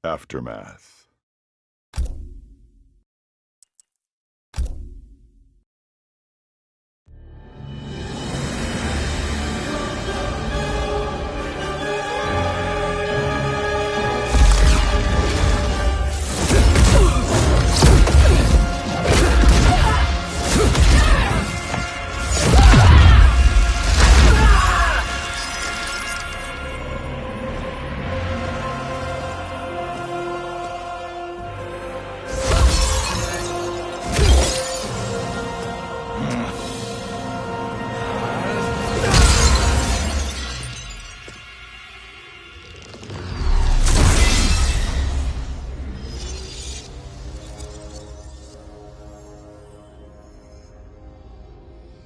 Aftermath.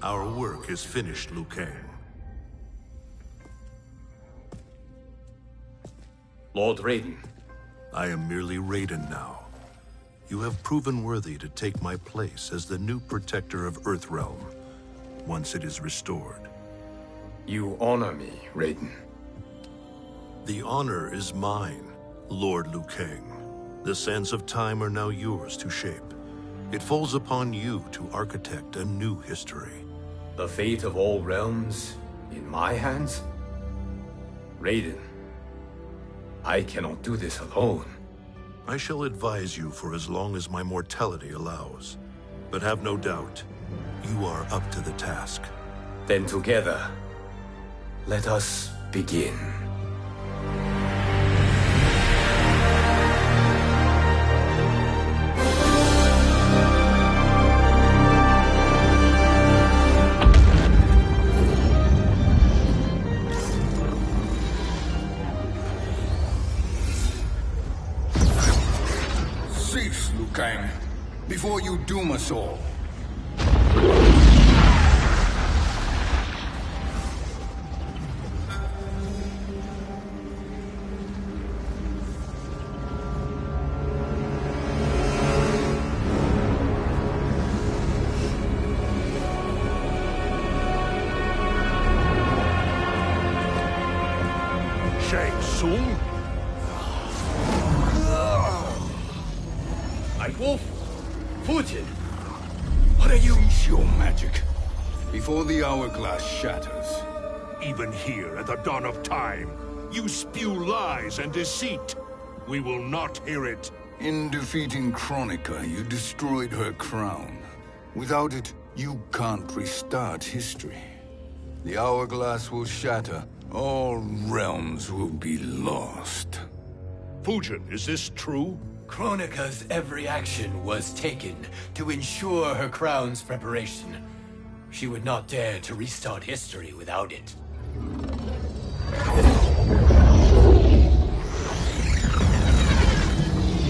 Our work is finished, Liu Kang. Lord Raiden. I am merely Raiden now. You have proven worthy to take my place as the new protector of Earthrealm, once it is restored. You honor me, Raiden. The honor is mine, Lord Liu Kang. The sands of time are now yours to shape. It falls upon you to architect a new history. The fate of all realms in my hands? Raiden, I cannot do this alone. I shall advise you for as long as my mortality allows. But have no doubt, you are up to the task. Then together, let us begin. Cease, Liu Kang, before you doom us all. Shang Tsung? Wolf, Fujin, what are you? Cease your magic, before the hourglass shatters. Even here at the dawn of time, you spew lies and deceit. We will not hear it. In defeating Kronika, you destroyed her crown. Without it, you can't restart history. The hourglass will shatter. All realms will be lost. Fujin, is this true? Kronika's every action was taken to ensure her crown's preparation. She would not dare to restart history without it.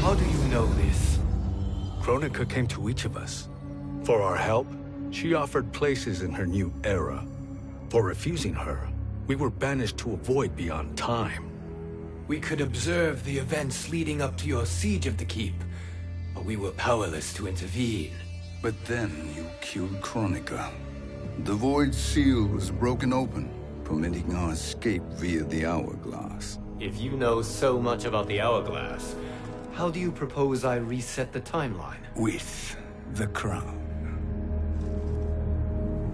How do you know this? Kronika came to each of us. For our help, she offered places in her new era. For refusing her, we were banished to a void beyond time. We could observe the events leading up to your siege of the keep, but we were powerless to intervene. But then you killed Kronika. The Void Seal was broken open, permitting our escape via the hourglass. If you know so much about the hourglass, how do you propose I reset the timeline? With the crown.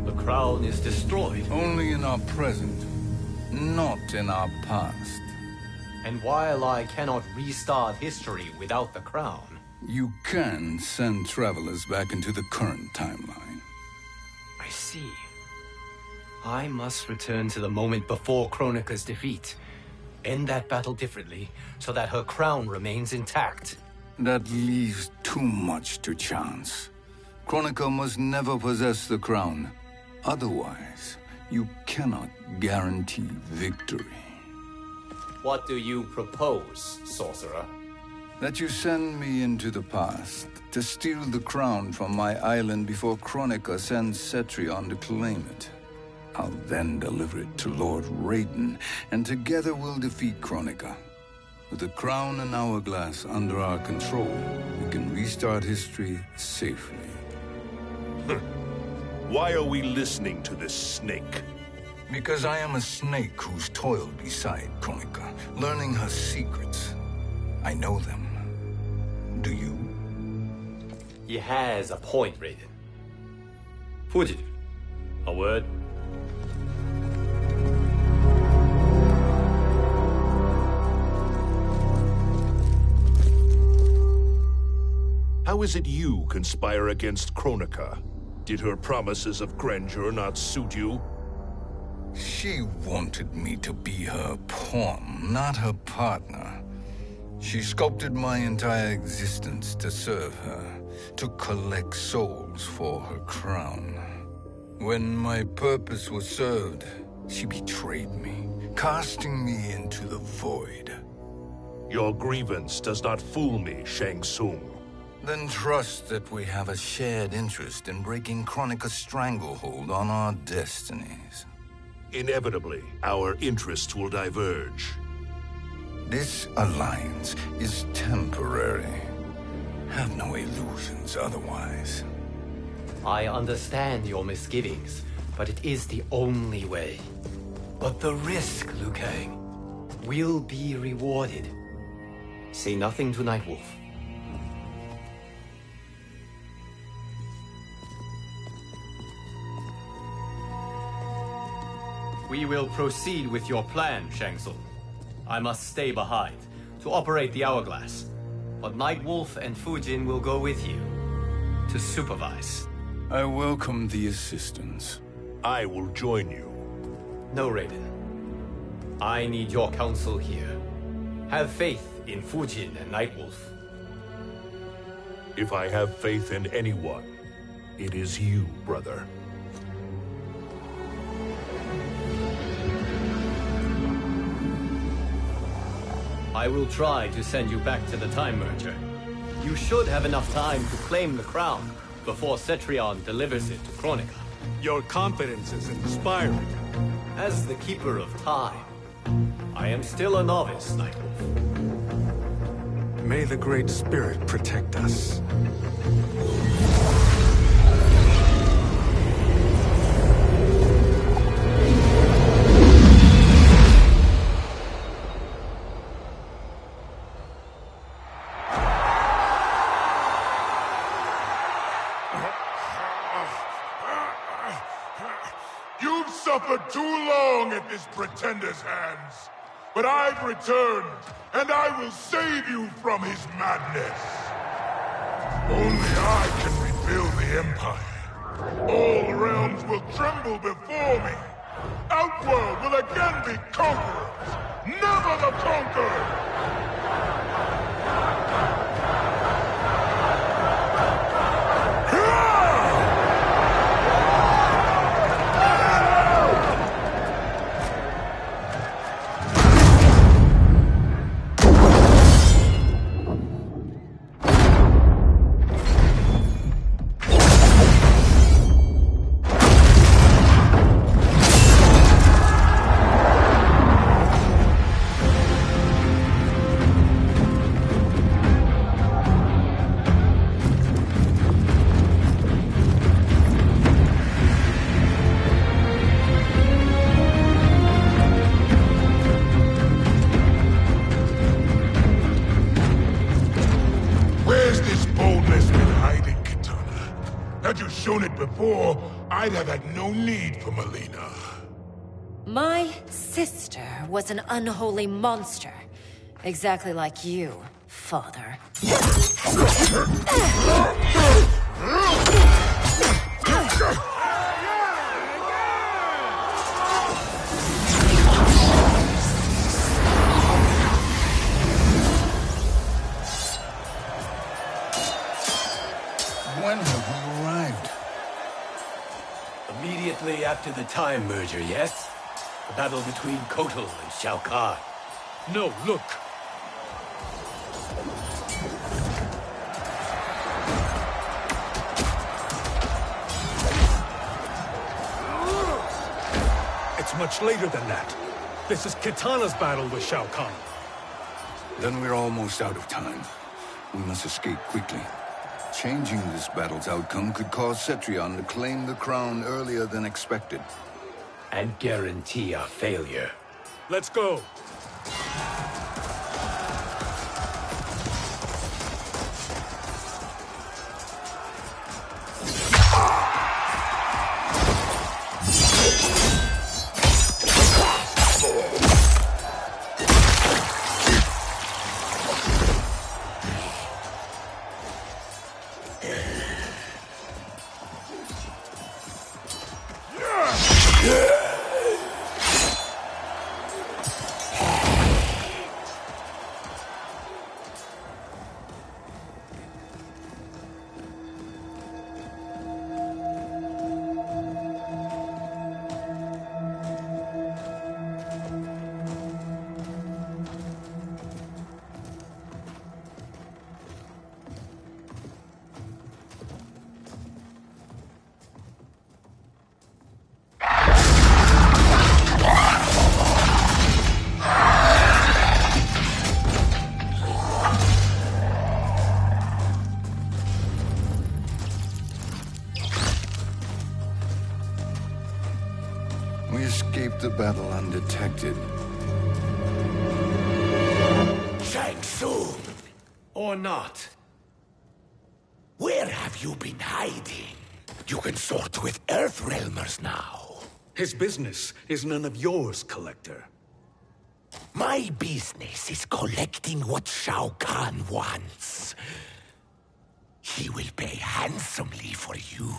The crown is destroyed. Only in our present, not in our past. And while I cannot restart history without the crown... You can send travelers back into the current timeline. I see. I must return to the moment before Kronika's defeat. End that battle differently, so that her crown remains intact. That leaves too much to chance. Kronika must never possess the crown. Otherwise, you cannot guarantee victory. What do you propose, sorcerer? That you send me into the past to steal the crown from my island before Kronika sends Cetrion to claim it. I'll then deliver it to Lord Raiden, and together we'll defeat Kronika. With the crown and hourglass under our control, we can restart history safely. Why are we listening to this snake? Because I am a snake who's toiled beside Kronika, learning her secrets. I know them. Do you? He has a point, Raiden. Fujin, a word? How is it you conspire against Kronika? Did her promises of grandeur not suit you? She wanted me to be her pawn, not her partner. She sculpted my entire existence to serve her, to collect souls for her crown. When my purpose was served, she betrayed me, casting me into the void. Your grievance does not fool me, Shang Tsung. Then trust that we have a shared interest in breaking Kronika's stranglehold on our destinies. Inevitably, our interests will diverge. This alliance is temporary. Have no illusions otherwise. I understand your misgivings, but it is the only way. But the risk, Liu Kang, will be rewarded. Say nothing to Nightwolf. We will proceed with your plan, Shang Tsung. I must stay behind to operate the Hourglass. But Nightwolf and Fujin will go with you to supervise. I welcome the assistance. I will join you. No, Raiden. I need your counsel here. Have faith in Fujin and Nightwolf. If I have faith in anyone, it is you, brother. I will try to send you back to the Time Merger. You should have enough time to claim the crown before Cetrion delivers it to Kronika. Your confidence is inspiring. As the Keeper of Time, I am still a novice, Nightwolf. May the Great Spirit protect us. You've suffered too long at this pretender's hands. But I've returned, and I will save you from his madness. Only I can rebuild the Empire. All realms will tremble before me. Outworld will again be conquerors, never the conquered! Had you shown it before, I'd have had no need for Melina. My sister was an unholy monster. Exactly like you, father. When have we arrived? Immediately after the Time Merger, yes? The battle between Kotal and Shao Kahn. No, look. It's much later than that. This is Kitana's battle with Shao Kahn. Then we're almost out of time. We must escape quickly. Changing this battle's outcome could cause Cetrion to claim the crown earlier than expected. And guarantee our failure. Let's go. the battle undetected. Shang Tsung! Or not. Where have you been hiding? You can sort with Earthrealmers now. His business is none of yours, Collector. My business is collecting what Shao Kahn wants. He will pay handsomely for you.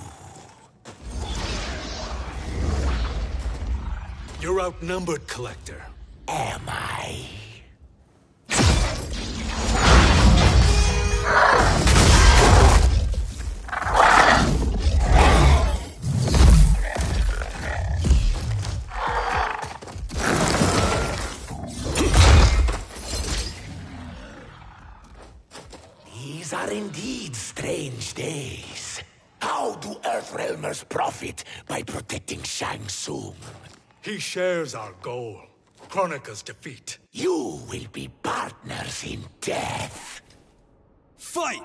You're outnumbered, Collector. Am I? These are indeed strange days. How do Earthrealmers profit by protecting Shang Tsung? He shares our goal. Kronika's defeat. You will be partners in death. Fight!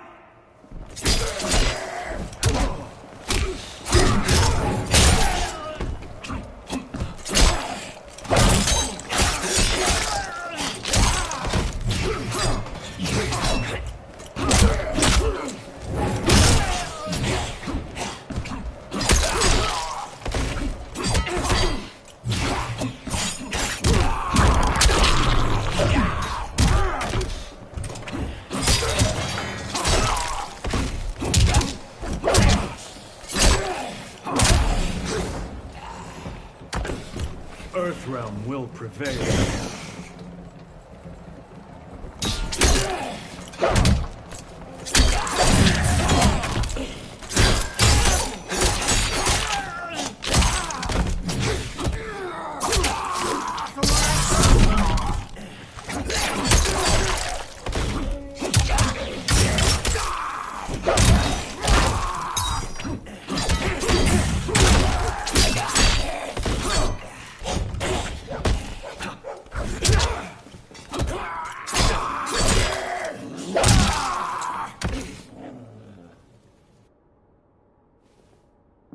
Earthrealm will prevail.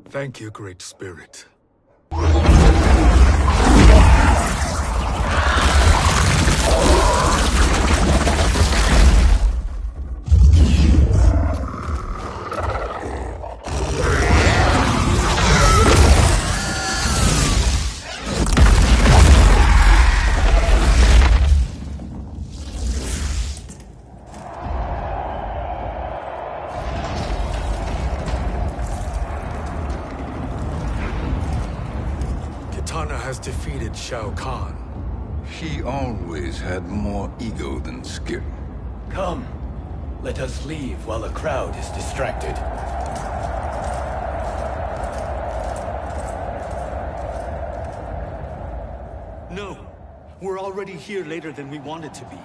Thank you, Great Spirit. Has defeated Shao Kahn. He always had more ego than skill. Come, let us leave while the crowd is distracted. No, we're already here later than we wanted to be.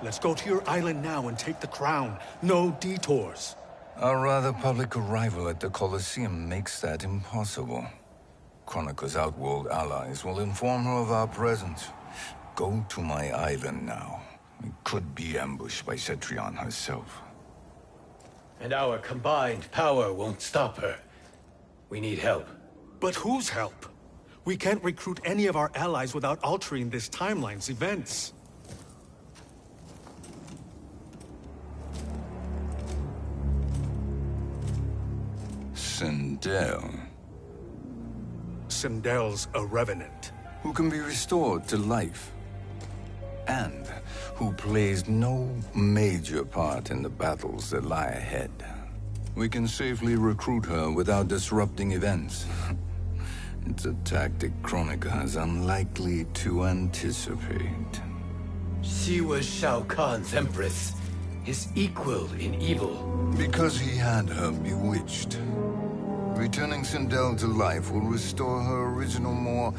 Let's go to your island now and take the crown. No detours. Our rather public arrival at the Colosseum makes that impossible. Kronika's outworld allies will inform her of our presence. Go to my island now. We could be ambushed by Cetrion herself. And our combined power won't stop her. We need help. But whose help? We can't recruit any of our allies without altering this timeline's events. Sindel. Sindel's a revenant. Who can be restored to life. And who plays no major part in the battles that lie ahead. We can safely recruit her without disrupting events. It's a tactic Kronika is unlikely to anticipate. She was Shao Kahn's empress, his equal in evil. Because he had her bewitched. Returning Sindel to life will restore her original, more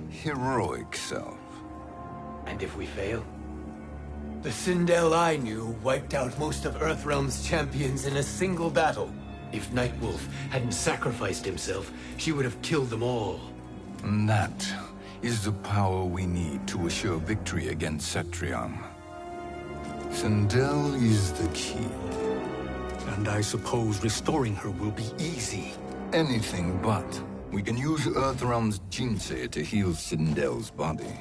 heroic self. And if we fail? The Sindel I knew wiped out most of Earthrealm's champions in a single battle. If Nightwolf hadn't sacrificed himself, she would have killed them all. And that is the power we need to assure victory against Cetrion. Sindel is the key. And I suppose restoring her will be easy. Anything but. We can use Earthrealm's Jinsei to heal Sindel's body.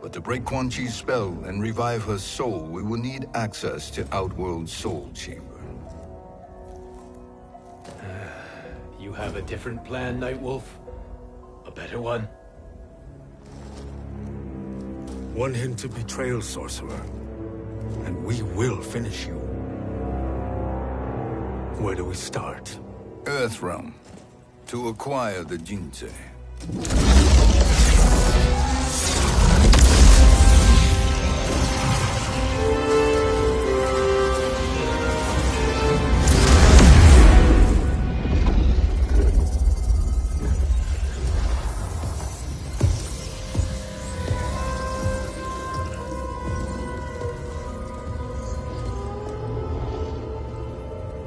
But to break Quan Chi's spell and revive her soul, we will need access to Outworld's Soul Chamber. You have a different plan, Nightwolf? A better one? Want him to betrayal, Sorcerer. And we will finish you. Where do we start? Earthrealm. To acquire the Jinsei.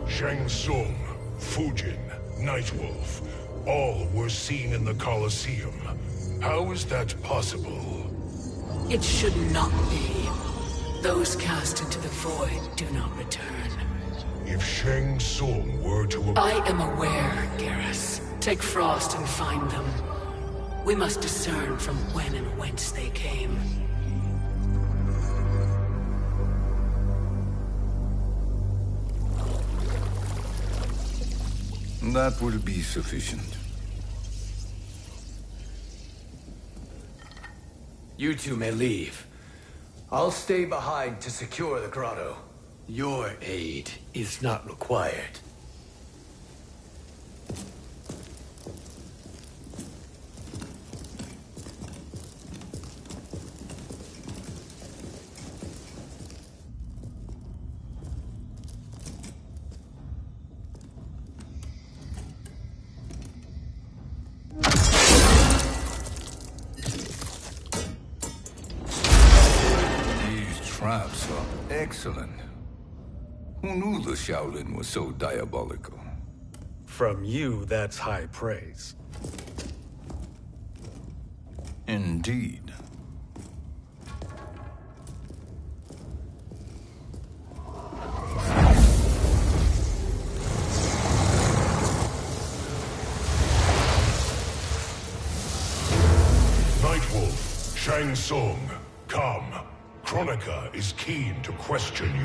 Shang Tsung, Fujin, Nightwolf, all were seen in the Colosseum. How is that possible? It should not be. Those cast into the void do not return. If Shang Tsung were to... I am aware, Garrus. Take Frost and find them. We must discern from when and whence they came. That will be sufficient. You two may leave. I'll stay behind to secure the grotto. Your aid is not required. Traps are excellent. Who knew the Shaolin was so diabolical? From you, that's high praise. Indeed. Nightwolf, Shang Tsung, come. Kronika is keen to question you.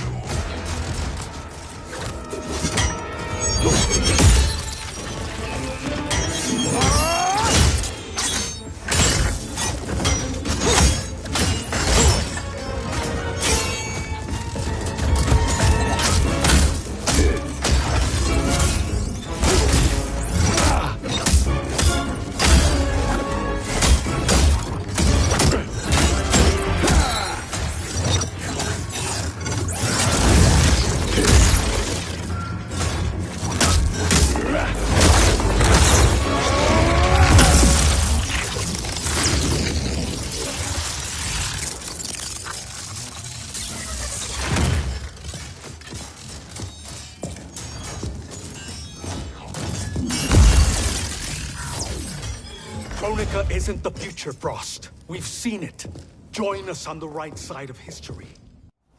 Kronika isn't the future, Frost. We've seen it. Join us on the right side of history.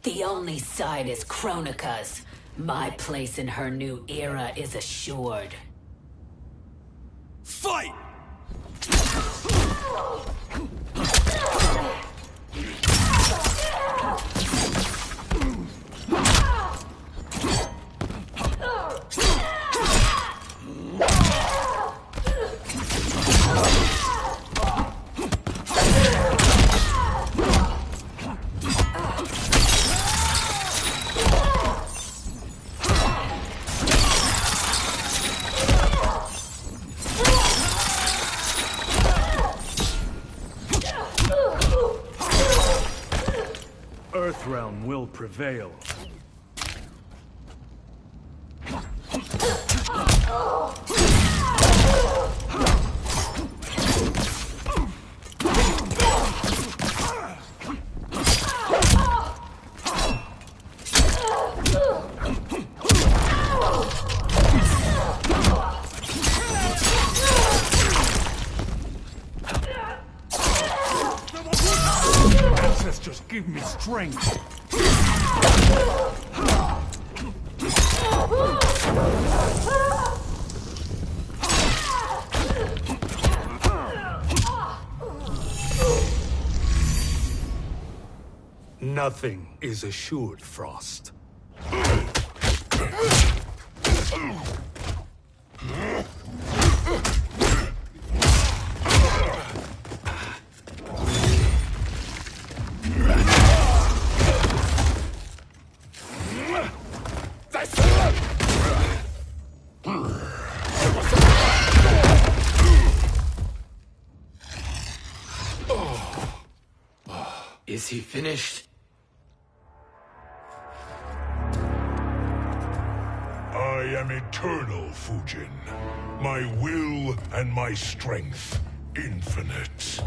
The only side is Kronika's. My place in her new era is assured. Fight! Earthrealm will prevail. Ancestors, give me strength. Nothing is assured, Frost. Is he finished? I am eternal, Fujin. My will and my strength, infinite.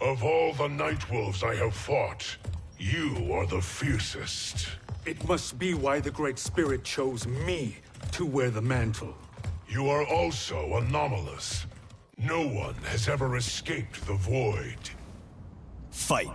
Of all the Nightwolves I have fought, you are the fiercest. It must be why the Great Spirit chose me to wear the mantle. You are also anomalous. No one has ever escaped the void. Fight.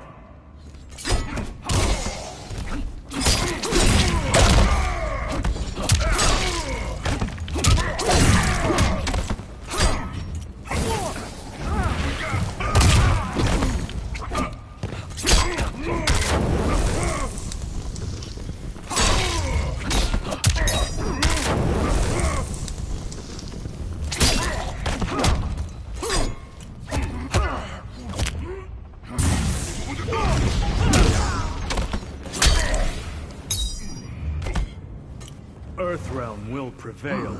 Earthrealm will prevail.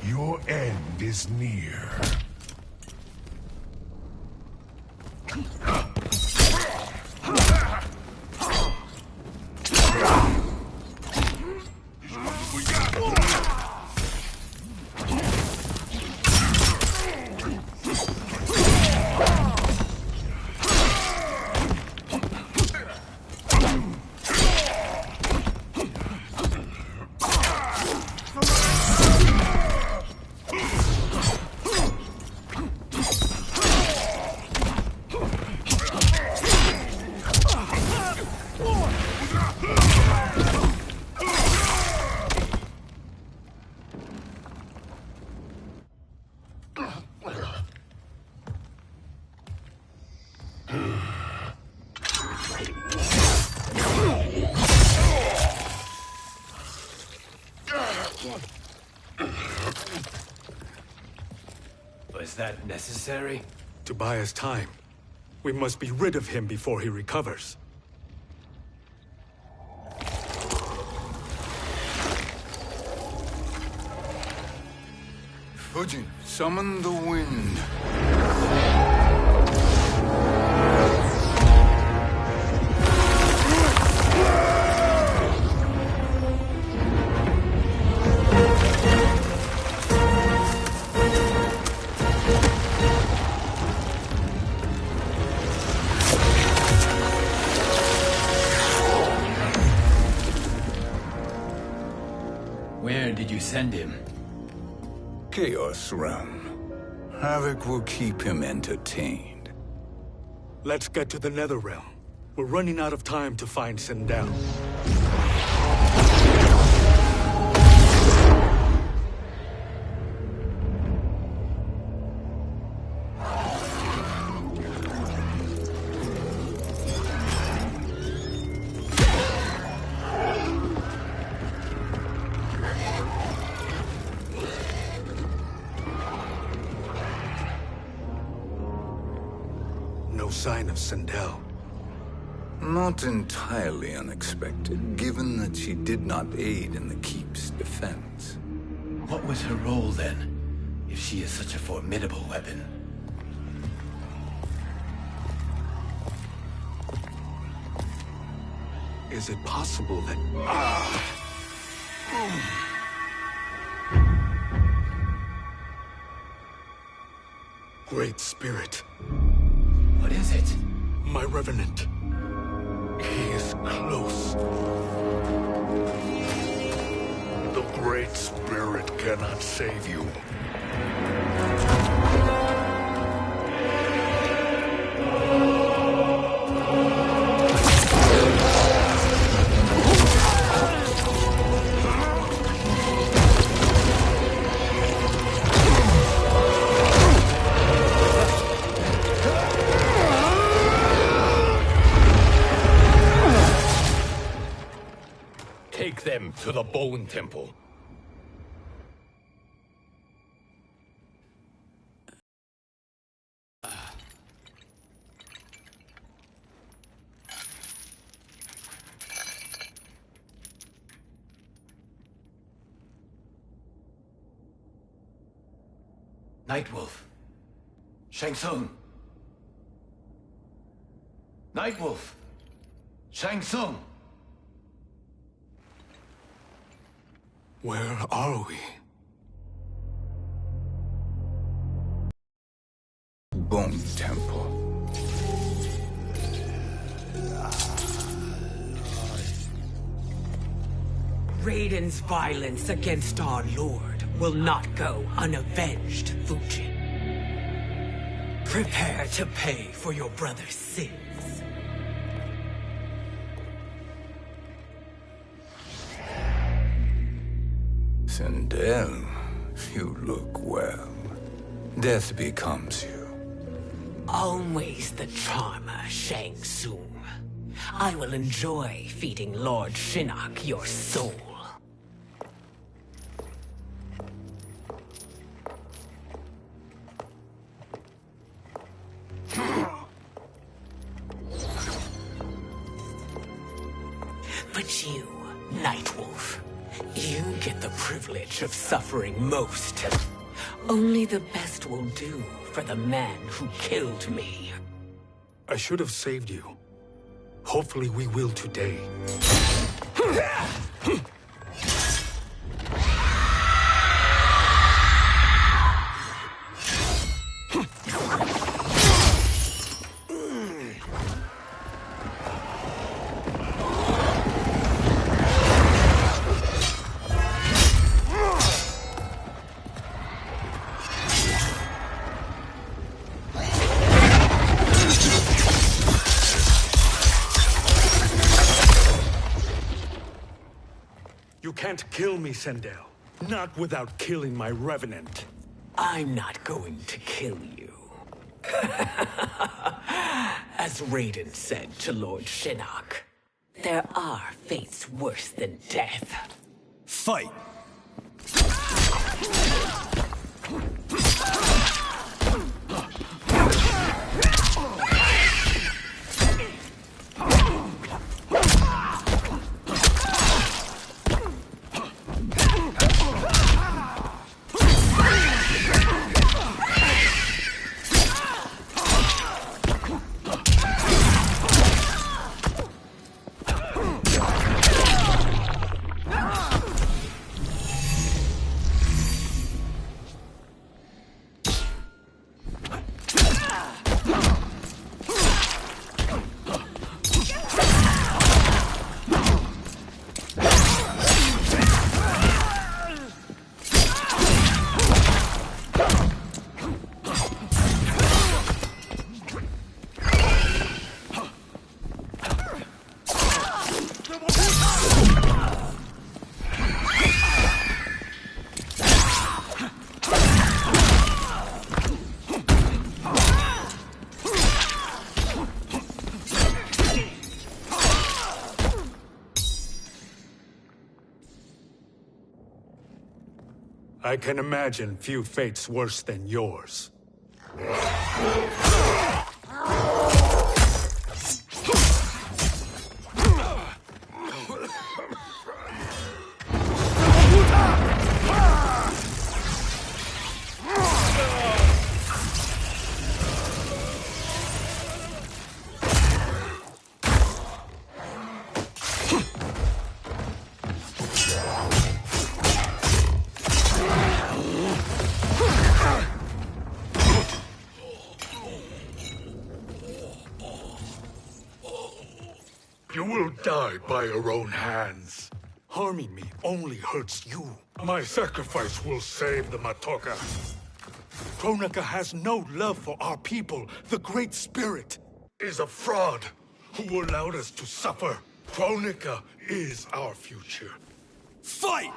Your end is near. Was that necessary? To buy us time. We must be rid of him before he recovers. Fujin, summon the wind. send him? Chaos Realm. Havoc will keep him entertained. Let's get to the Netherrealm. We're running out of time to find Sindel. No sign of Sindel. Not entirely unexpected, given that she did not aid in the Keep's defense. What was her role then, if she is such a formidable weapon? Is it possible that... Great Spirit. What is it? My Revenant. He is close. The Great Spirit cannot save you. Take them to the Bone Temple. Nightwolf. Shang Tsung. Nightwolf. Shang Tsung. Where are we? Bone Temple. Raiden's violence against our Lord will not go unavenged, Fujin. Prepare to pay for your brother's sins. Sindel, you look well. Death becomes you. Always the charmer, Shang Tsung. I will enjoy feeding Lord Shinnok your soul. But you, Nightwolf, you get the privilege of suffering most. Only the best will do for the man who killed me. I should have saved you. Hopefully we will today. You can't kill me, Sindel. Not without killing my Revenant. I'm not going to kill you. As Raiden said to Lord Shinnok, there are fates worse than death. Fight! I can imagine few fates worse than yours. You will die by your own hands. Harming me only hurts you. My sacrifice will save the Matoka. Kronika has no love for our people. The Great Spirit is a fraud who allowed us to suffer. Kronika is our future. Fight!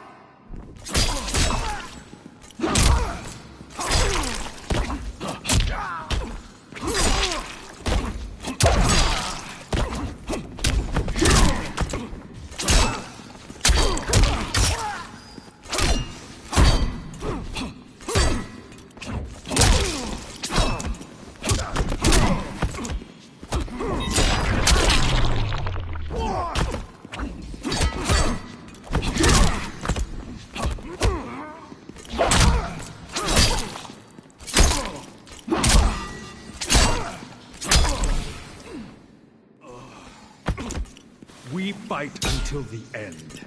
We fight until the end.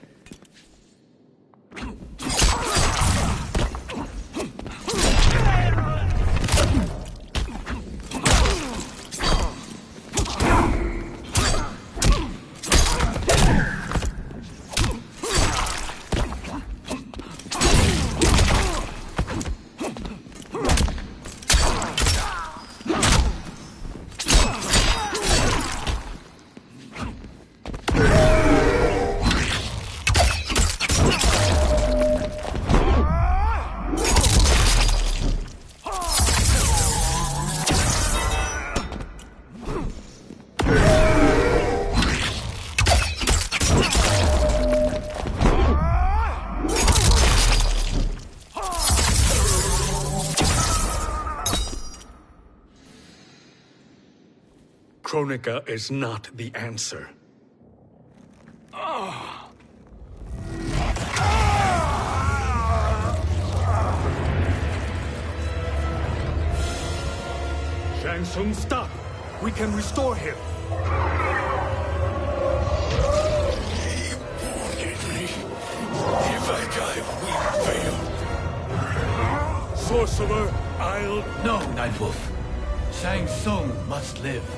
Kronika is not the answer. Shang Tsung, stop! We can restore him! He wounded me. If I die, we failed. Sorcerer, I'll... No, Nightwolf. Shang Tsung must live.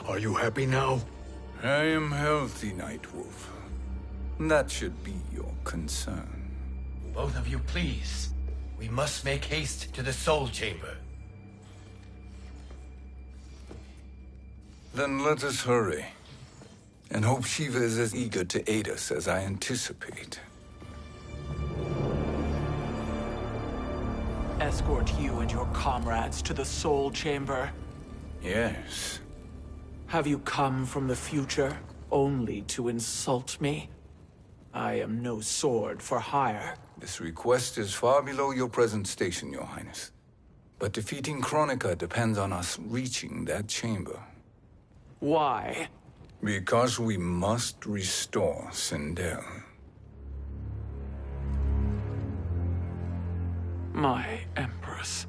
Are you happy now? I am healthy, Nightwolf. That should be your concern. Both of you, please. We must make haste to the Soul Chamber. Then let us hurry. And hope Shiva is as eager to aid us as I anticipate. Escort you and your comrades to the Soul Chamber. Yes. Have you come from the future only to insult me? I am no sword for hire. This request is far below your present station, Your Highness. But defeating Kronika depends on us reaching that chamber. Why? Because we must restore Sindel. My Empress.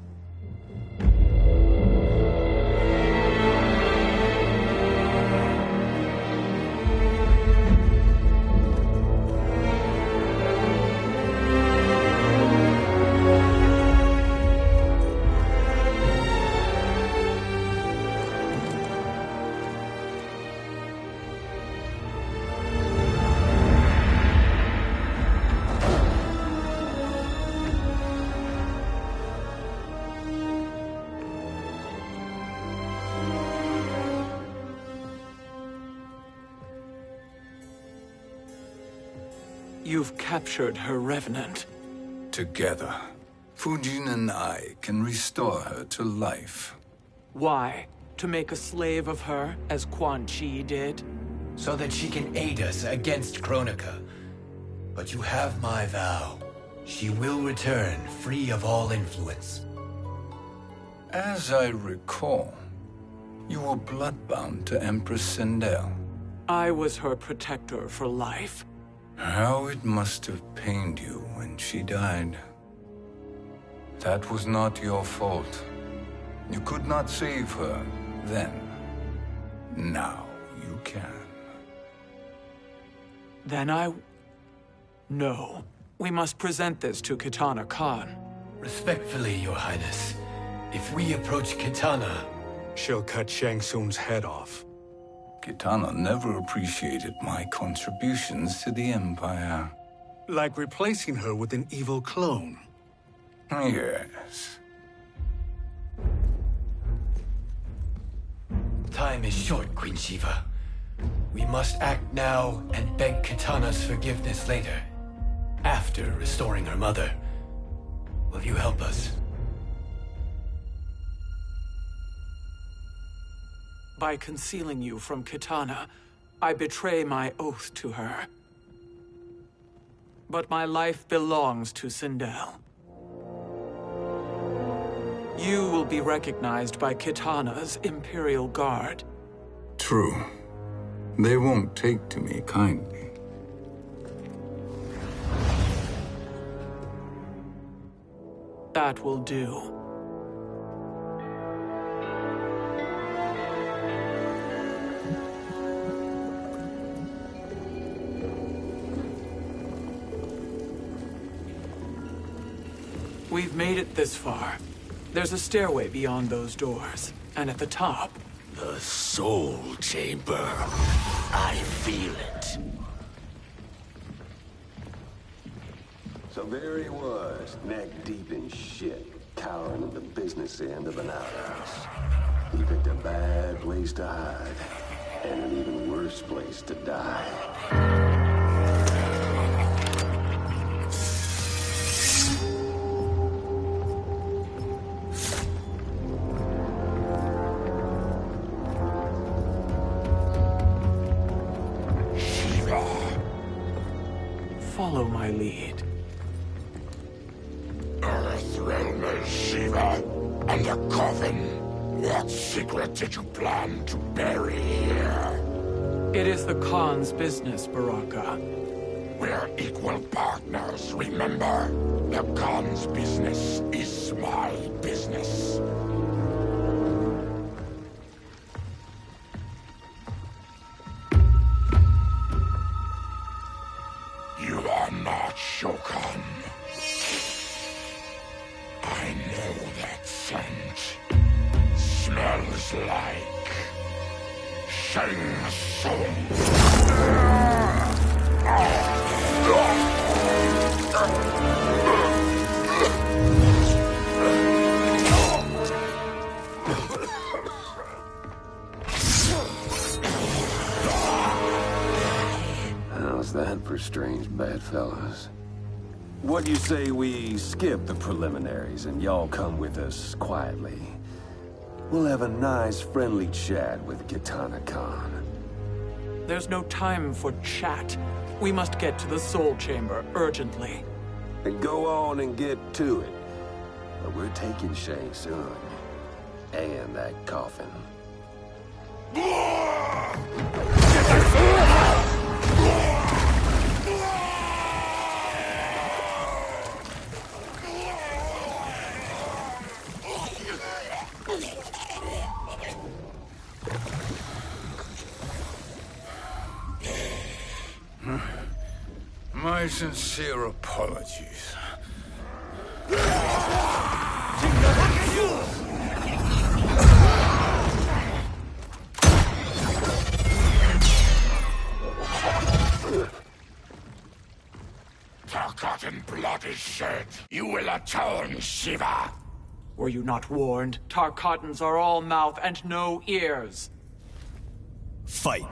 You've captured her revenant. Together, Fujin and I can restore her to life. Why? To make a slave of her, as Quan Chi did? So that she can aid us against Kronika. But you have my vow. She will return free of all influence. As I recall, you were bloodbound to Empress Sindel. I was her protector for life. How it must have pained you when she died. That was not your fault. You could not save her then. Now you can. Then No. We must present this to Kitana Khan. Respectfully, Your Highness, if we approach Kitana... She'll cut Shang Tsung's head off. Kitana never appreciated my contributions to the Empire. Like replacing her with an evil clone. Yes. Time is short, Queen Shiva. We must act now and beg Kitana's forgiveness later. After restoring her mother. Will you help us? By concealing you from Kitana, I betray my oath to her. But my life belongs to Sindel. You will be recognized by Kitana's Imperial Guard. True. They won't take to me kindly. That will do. We've made it this far. There's a stairway beyond those doors, and at the top... The Soul Chamber. I feel it. So there he was, neck deep in shit, cowering at the business end of an outhouse. He picked a bad place to hide, and an even worse place to die. Follow my lead. Earth realm is Shiva, and a coffin. What secret did you plan to bury here? It is the Khan's business, Baraka. We're equal partners, remember? The Khan's business is my business. You are not Shokan. I know that scent. Smells like... Shang Tsung. How's that for strange bedfellows? What do you say we skip the preliminaries and y'all come with us quietly? We'll have a nice, friendly chat with Kitana Khan. There's no time for chat. We must get to the Soul Chamber urgently. And go on and get to it. But we're taking Shang Tsung. And that coffin. My sincere apologies. Forgotten blood is shed. You will atone, Shiva. Were you not warned? Tarkatans are all mouth and no ears. Fight.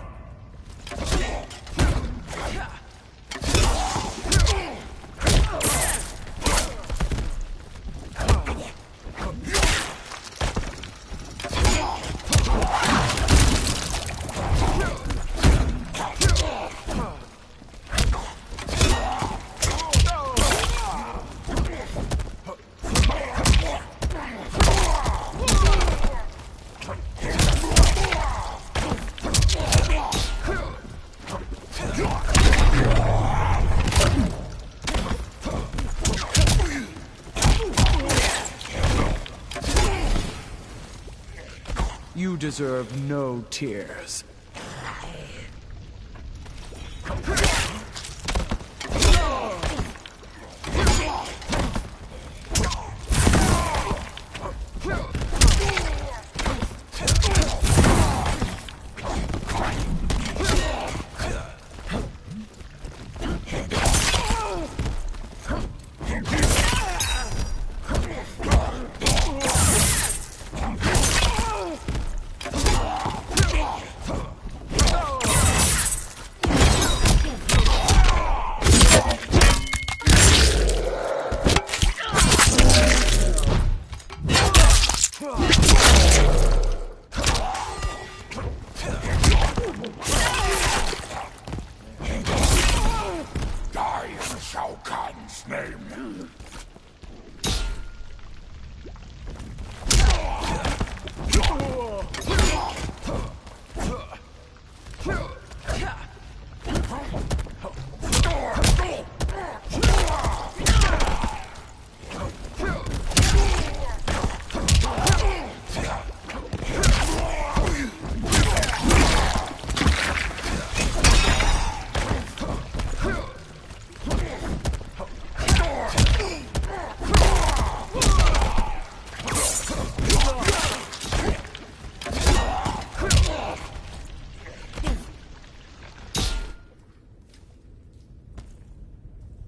You deserve no tears.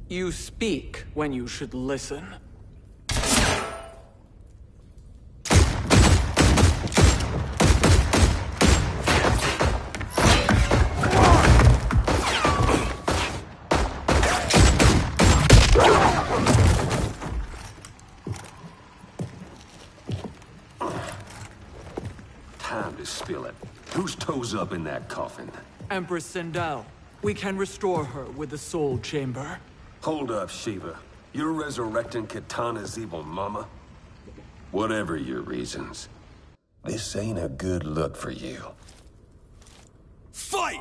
You speak when you should listen. Time to spill it. Whose toes up in that coffin? Empress Sindel. We can restore her with the Soul Chamber. Hold up, Shiva. You're resurrecting Kitana's evil mama? Whatever your reasons, this ain't a good look for you. Fight!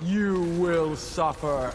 You will suffer.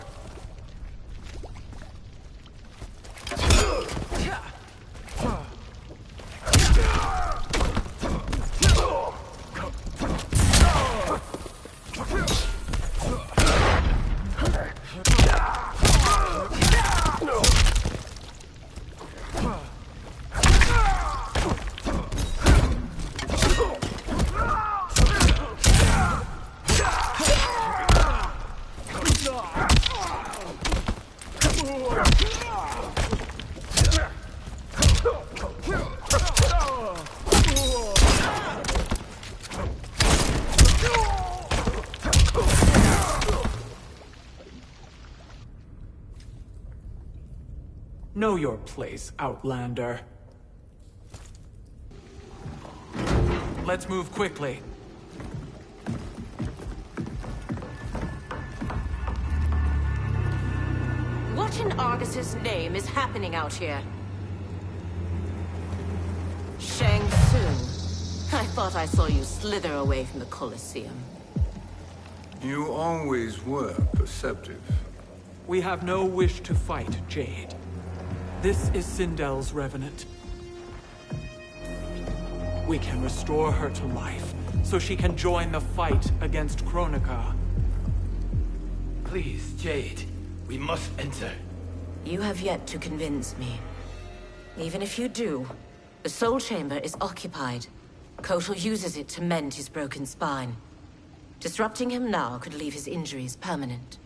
Know your place, Outlander. Let's move quickly. What in Argus's name is happening out here? Shang Tsung. I thought I saw you slither away from the Colosseum. You always were perceptive. We have no wish to fight, Jade. This is Sindel's Revenant. We can restore her to life, so she can join the fight against Kronika. Please, Jade. We must enter. You have yet to convince me. Even if you do, the Soul Chamber is occupied. Kotal uses it to mend his broken spine. Disrupting him now could leave his injuries permanent.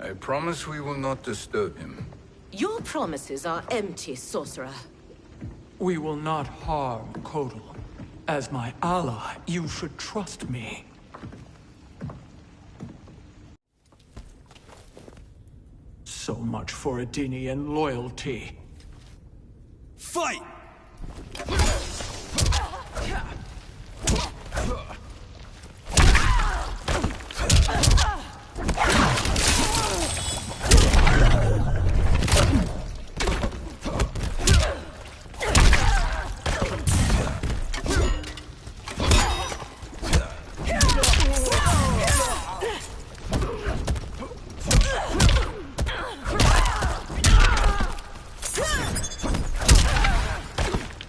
I promise we will not disturb him. Your promises are empty, sorcerer. We will not harm Kotal. As my ally, you should trust me. So much for Adenian loyalty. Fight!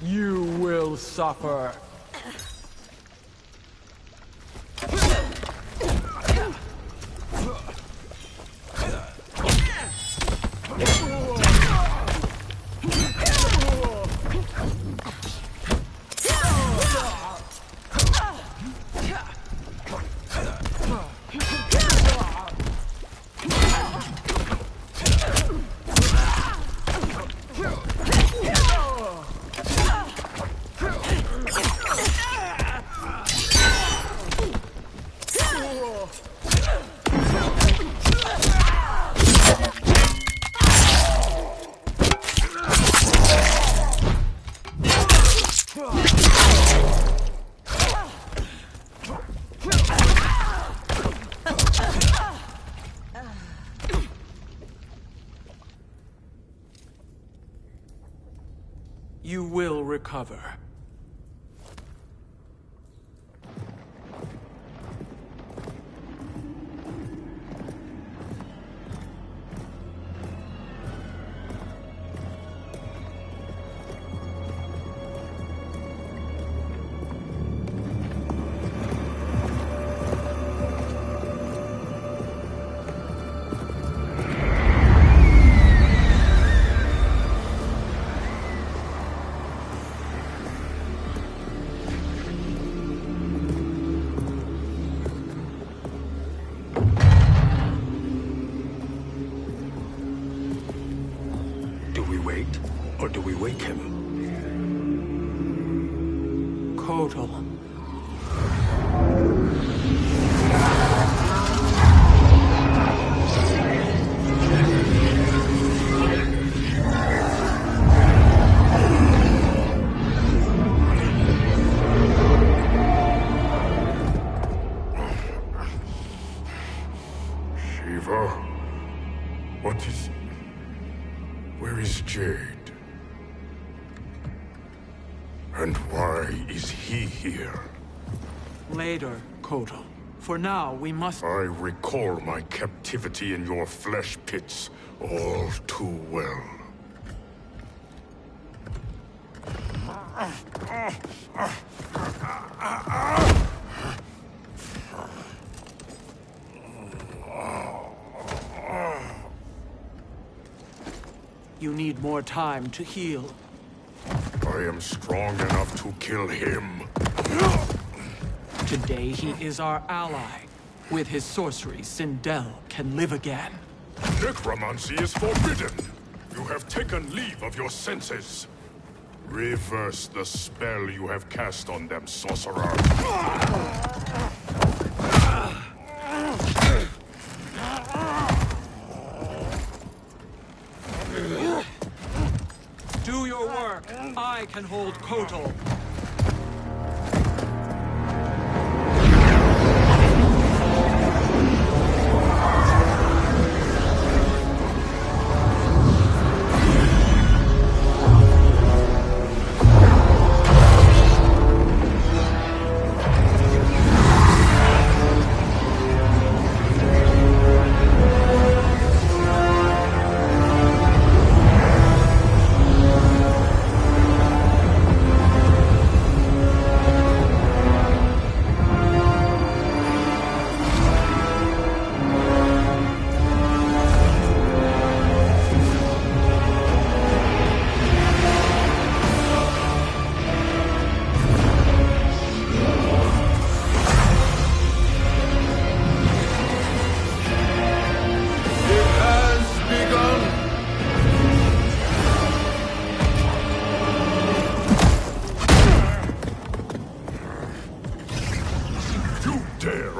You will suffer. You will recover. Or do we wake him? Kotal. Shiva? What is... Where is Jade? And why is he here? Later, Kotal. For now, we must... I recall my captivity in your flesh pits all too well. You need more time to heal. I am strong enough to kill him. Today he is our ally. With his sorcery, Sindel can live again. Necromancy is forbidden. You have taken leave of your senses. Reverse the spell you have cast on them, sorcerer. Do your work. I can hold Kotal.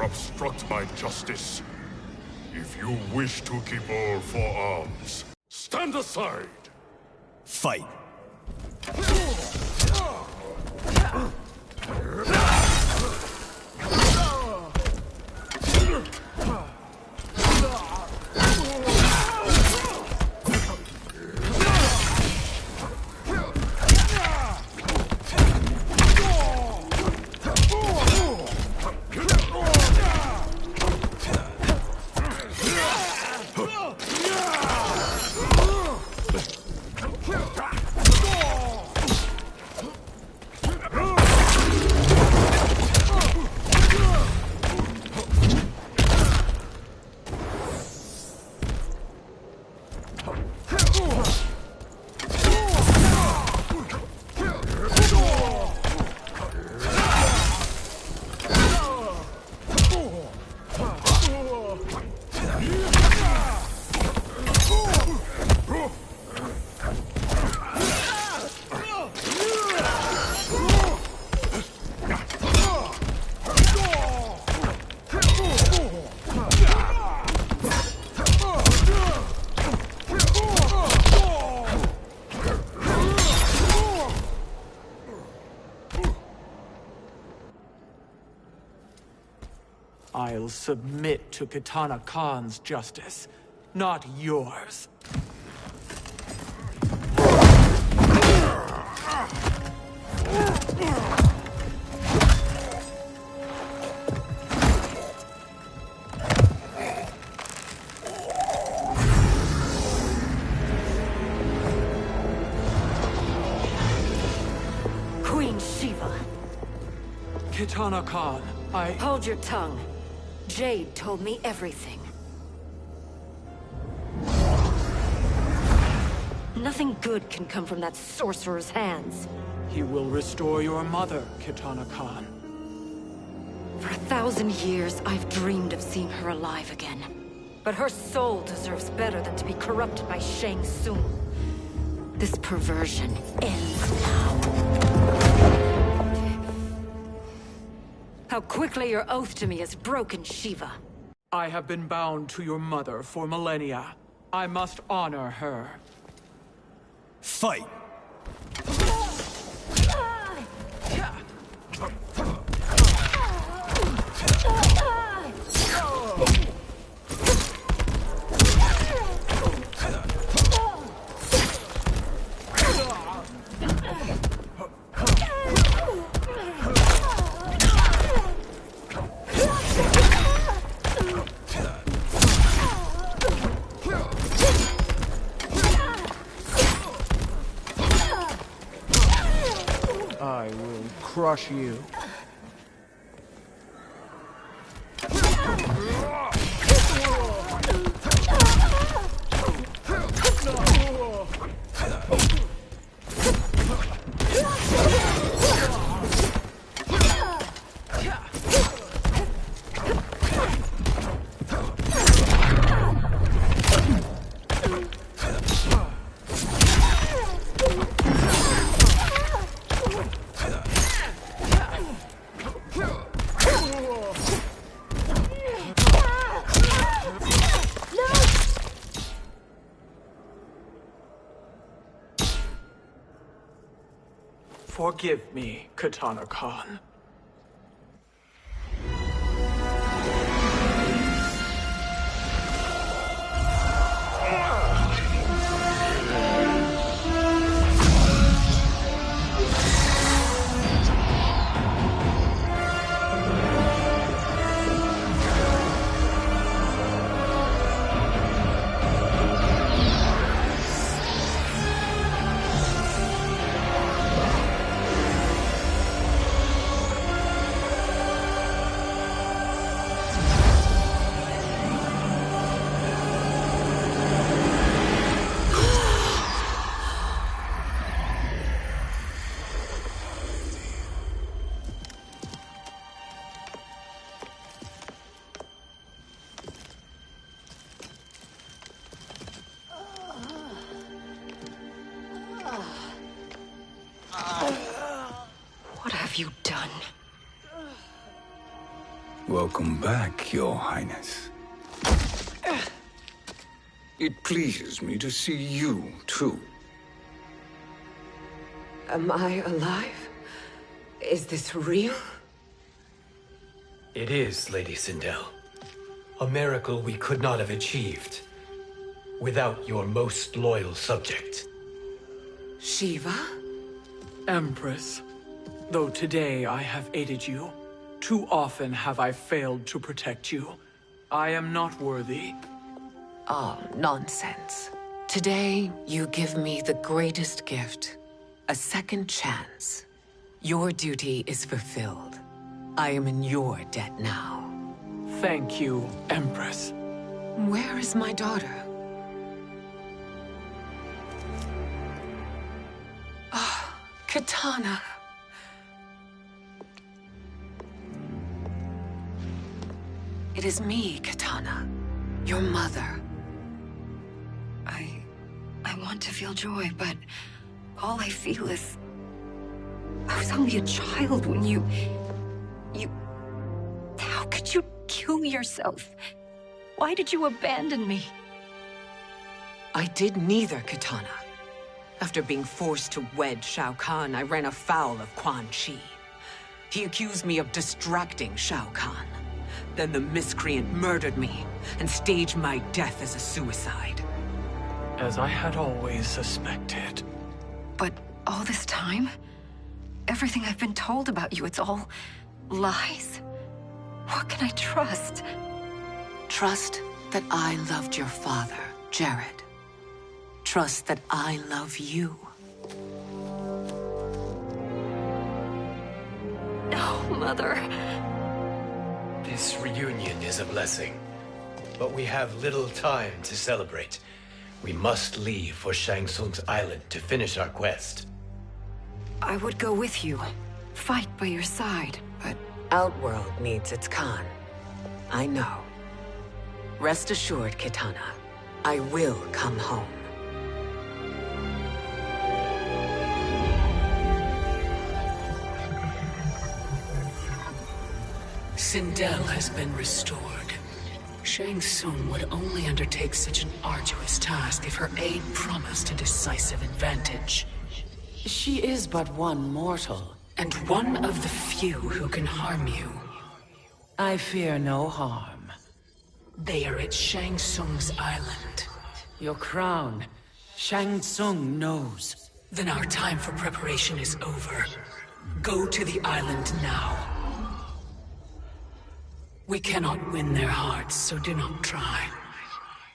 Obstruct my justice. If you wish to keep all forearms, stand aside! Fight! I'll submit to Kitana Khan's justice, not yours. Queen Shiva. Kitana Khan, Hold your tongue. Jade told me everything. Nothing good can come from that sorcerer's hands. He will restore your mother, Kitana Khan. For 1,000 years, I've dreamed of seeing her alive again. But her soul deserves better than to be corrupted by Shang Tsung. This perversion ends now. How quickly your oath to me has broken, Shiva. I have been bound to your mother for millennia. I must honor her. Fight! I will crush you. Forgive me, Kitana Khan. What have you done? Welcome back, Your Highness. It pleases me to see you, too. Am I alive? Is this real? It is, Lady Sindel. A miracle we could not have achieved without your most loyal subject. Shiva? Empress, though today I have aided you, too often have I failed to protect you. I am not worthy. Oh, nonsense. Today, you give me the greatest gift. A second chance. Your duty is fulfilled. I am in your debt now. Thank you, Empress. Where is my daughter? Ah, Katana. It is me, Katana. Your mother. I want to feel joy, but all I feel is... I was only a child when you... How could you kill yourself? Why did you abandon me? I did neither, Katana. After being forced to wed Shao Kahn, I ran afoul of Quan Chi. He accused me of distracting Shao Kahn. Then the miscreant murdered me and staged my death as a suicide. As I had always suspected. But all this time? Everything I've been told about you, it's all lies? What can I trust? Trust that I loved your father, Jared. Trust that I love you. No, Mother. This reunion is a blessing, but we have little time to celebrate. We must leave for Shang Tsung's island to finish our quest. I would go with you, fight by your side, but... Outworld needs its Khan. I know. Rest assured, Kitana. I will come home. Sindel has been restored. Shang Tsung would only undertake such an arduous task if her aid promised a decisive advantage. She is but one mortal, and one of the few who can harm you. I fear no harm. They are at Shang Tsung's island. Your crown, Shang Tsung knows. Then our time for preparation is over. Go to the island now. We cannot win their hearts, so do not try.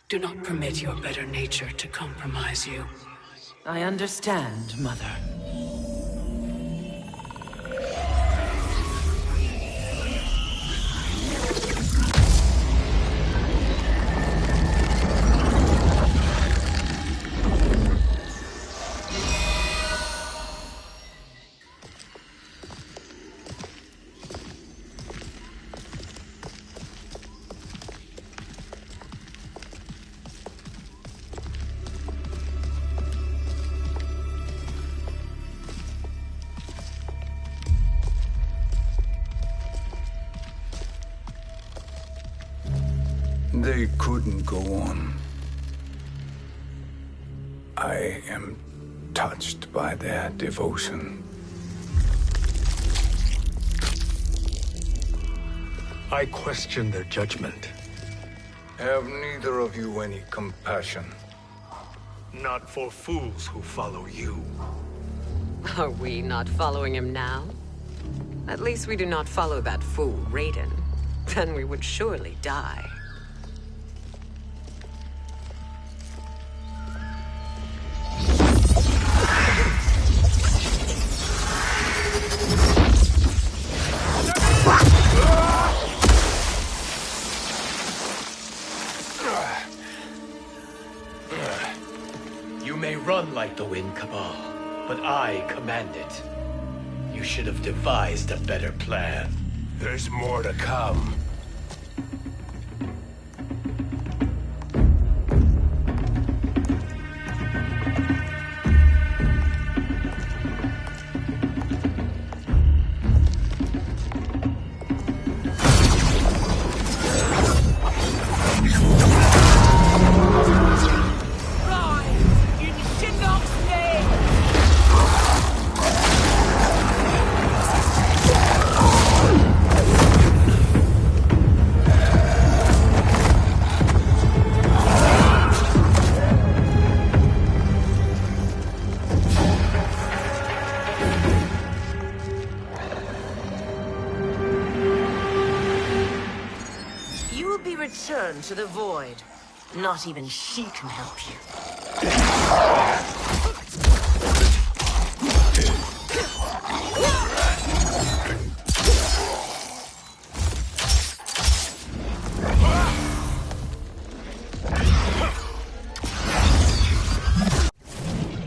Do not permit your better nature to compromise you. I understand, Mother. They couldn't go on. I am touched by their devotion. I question their judgment. Have neither of you any compassion? Not for fools who follow you. Are we not following him now? At least we do not follow that fool, Raiden. Then we would surely die. You may run like the wind, Cabal, but I command it. You should have devised a better plan. There's more to come. down to the void. Not even she can help you.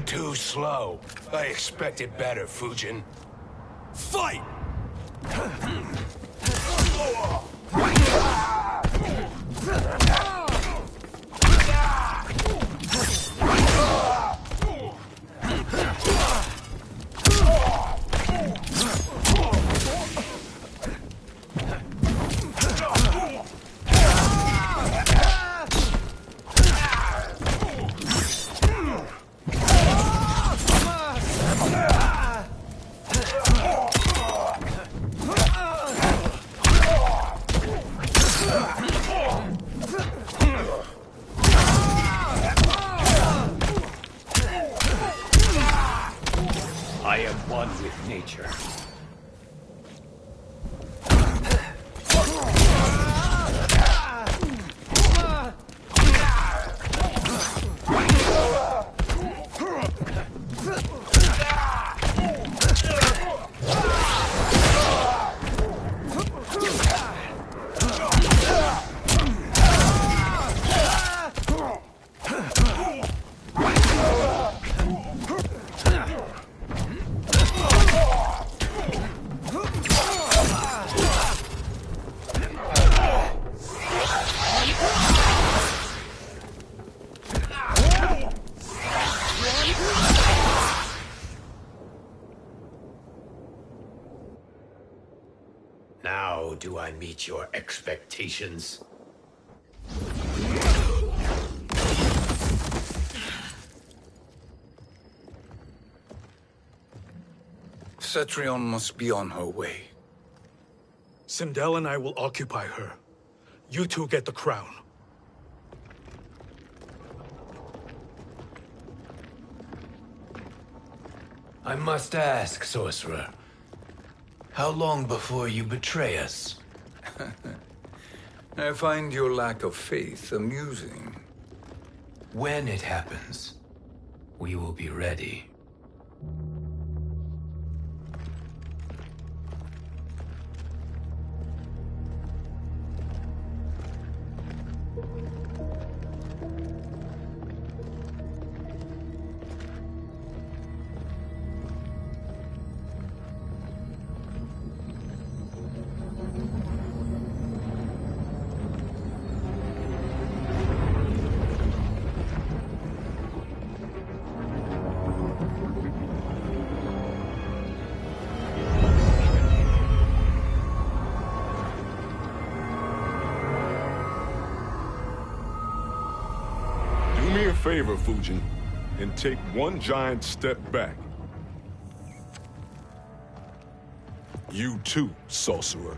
Too slow. I expected better, Fujin. Fight! I am one with nature. Now do I meet your expectations? Cetrion must be on her way. Sindel and I will occupy her. You two get the crown. I must ask, sorcerer. How long before you betray us? I find your lack of faith amusing. When it happens, we will be ready. Do me a favor, Fujin, and take one giant step back. You too, sorcerer.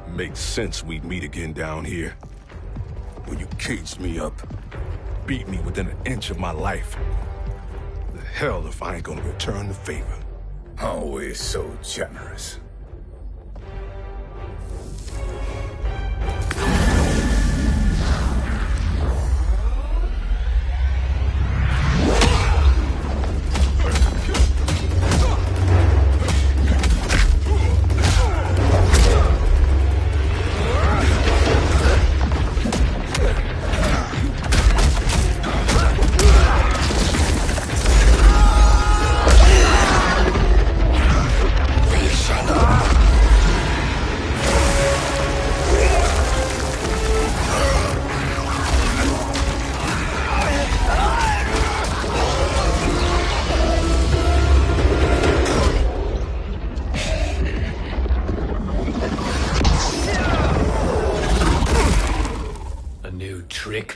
Makes sense we'd meet again down here. When you caged me up, beat me within an inch of my life. The hell if I ain't gonna return the favor. Always so generous.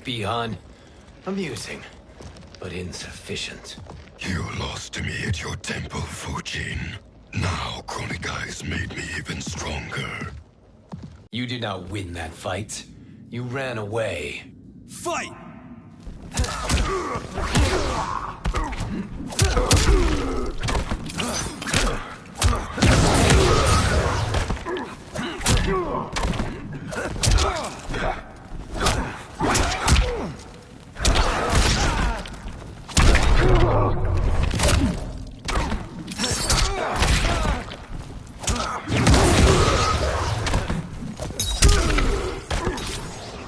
Bihan. Amusing, but insufficient. You lost to me at your temple, Fujin. Now Kronika has made me even stronger. You did not win that fight. You ran away. Fight!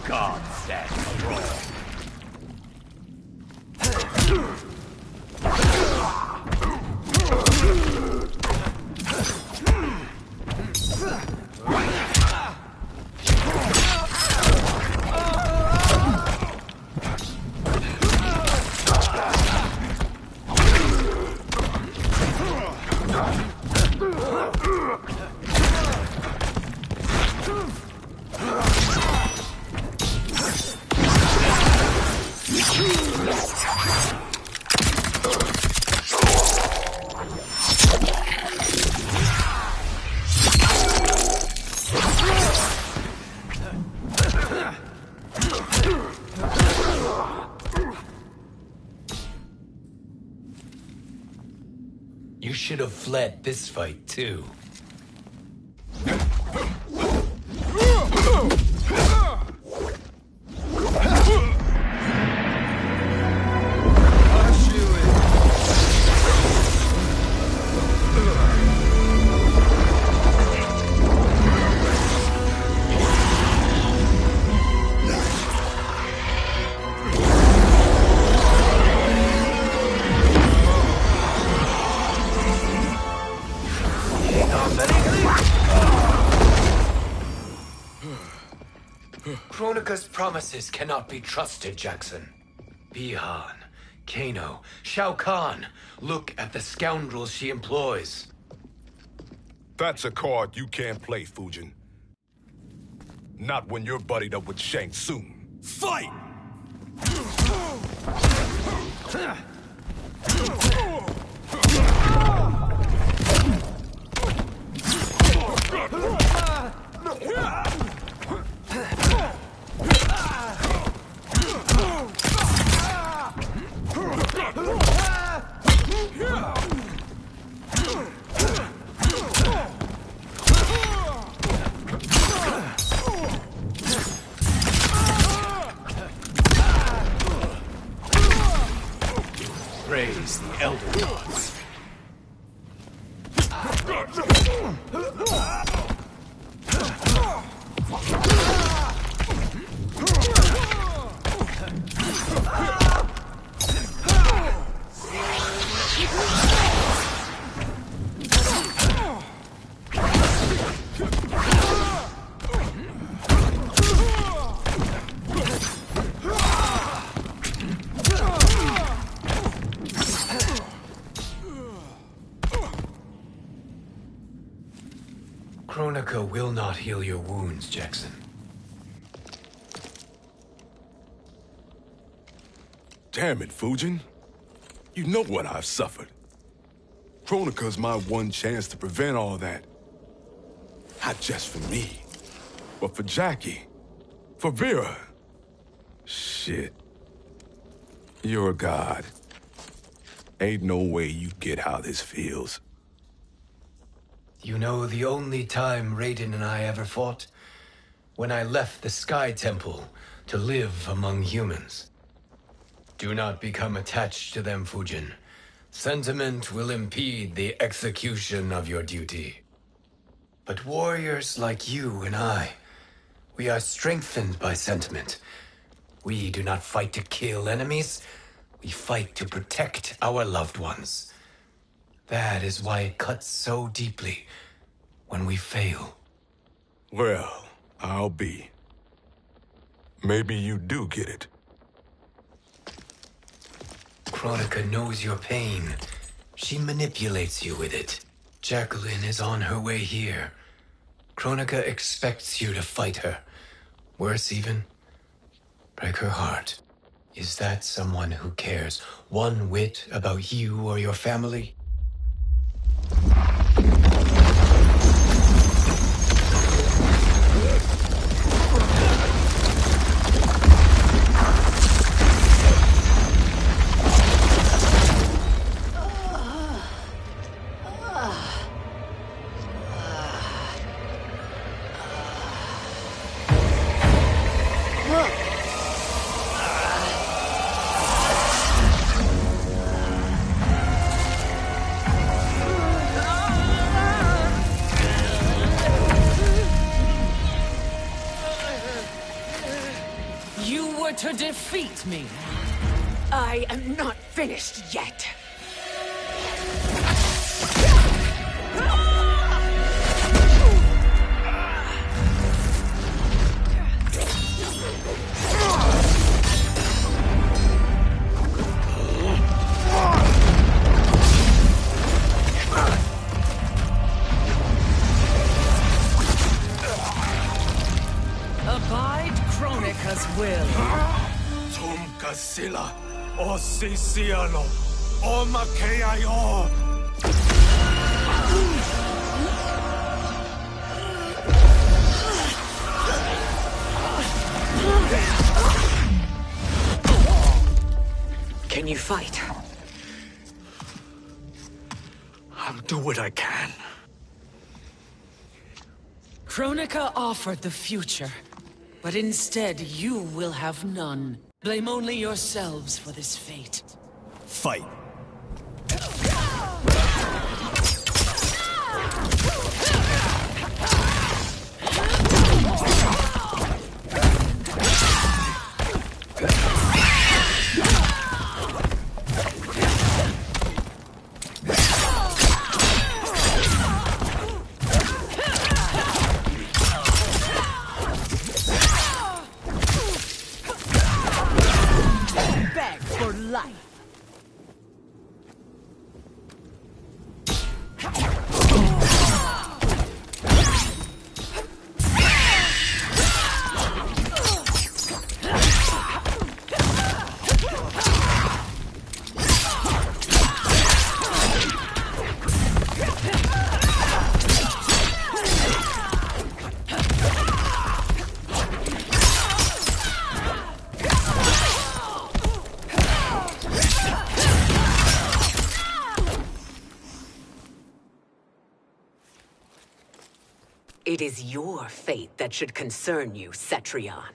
God stand abroad. You should have fled this fight, too. Kronika's promises cannot be trusted, Jackson. Bihan, Kano, Shao Kahn. Look at the scoundrels she employs. That's a card you can't play, Fujin. Not when you're buddied up with Shang Tsung. Fight! Praise the Elder Gods. Kronika will not heal your wounds, Jackson. Damn it, Fujin. You know what I've suffered. Kronika's my one chance to prevent all that. Not just for me, but for Jackie, for Vera. Shit. You're a god. Ain't no way you get how this feels. You know the only time Raiden and I ever fought? When I left the Sky Temple to live among humans. Do not become attached to them, Fujin. Sentiment will impede the execution of your duty. But warriors like you and I, we are strengthened by sentiment. We do not fight to kill enemies. We fight to protect our loved ones. That is why it cuts so deeply when we fail. Well, I'll be. Maybe you do get it. Kronika knows your pain. She manipulates you with it. Jacqueline is on her way here. Kronika expects you to fight her. Worse even, break her heart. Is that someone who cares one whit about you or your family? here to defeat me. I am not finished yet. Abide Kronika's will. Tum Kasila, O Sisialo, O Makeayo. Can you fight? I'll do what I can. Kronika offered the future, but instead you will have none. Blame only yourselves for this fate. Fight. Beg for life. It is your fate that should concern you, Cetrion.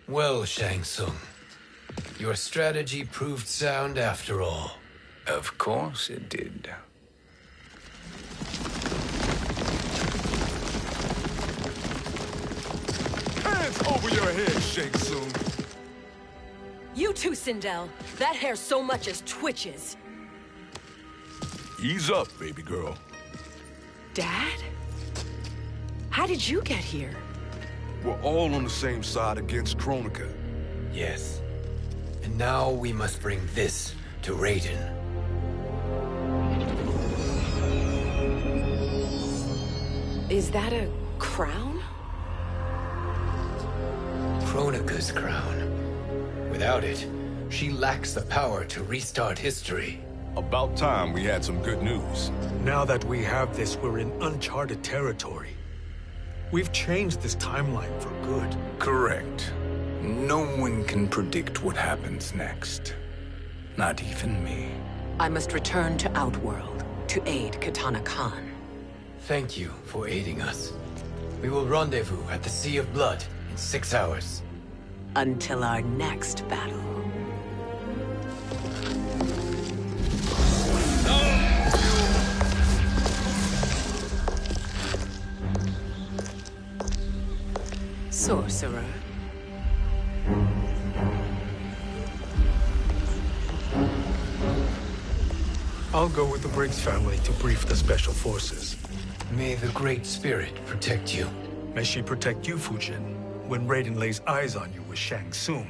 Well, Shang Tsung, your strategy proved sound after all. Of course it did. Hands over your head, Shang Tsung. You too, Sindel. That hair so much as twitches. Ease up, baby girl. Dad? How did you get here? We're all on the same side against Kronika. Yes. And now we must bring this to Raiden. Is that a crown? Kronika's crown. Without it, she lacks the power to restart history. About time we had some good news. Now that we have this, we're in uncharted territory. We've changed this timeline for good. Correct. No one can predict what happens next. Not even me. I must return to Outworld to aid Kitana Khan. Thank you for aiding us. We will rendezvous at the Sea of Blood in 6 hours. Until our next battle. Sorcerer. I'll go with the Briggs family to brief the Special Forces. May the Great Spirit protect you. May she protect you, Fujin, when Raiden lays eyes on you with Shang Tsung.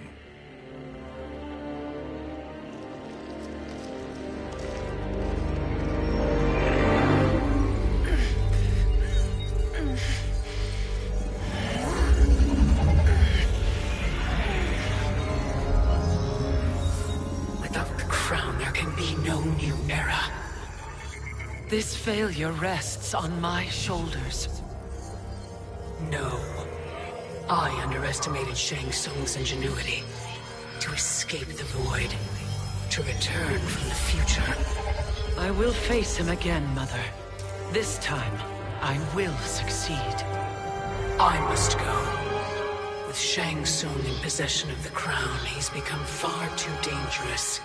Without the crown, there can be no new era. This failure rests on my shoulders. No. I underestimated Shang Tsung's ingenuity. To escape the void. To return from the future. I will face him again, Mother. This time, I will succeed. I must go. With Shang Tsung in possession of the crown, he's become far too dangerous.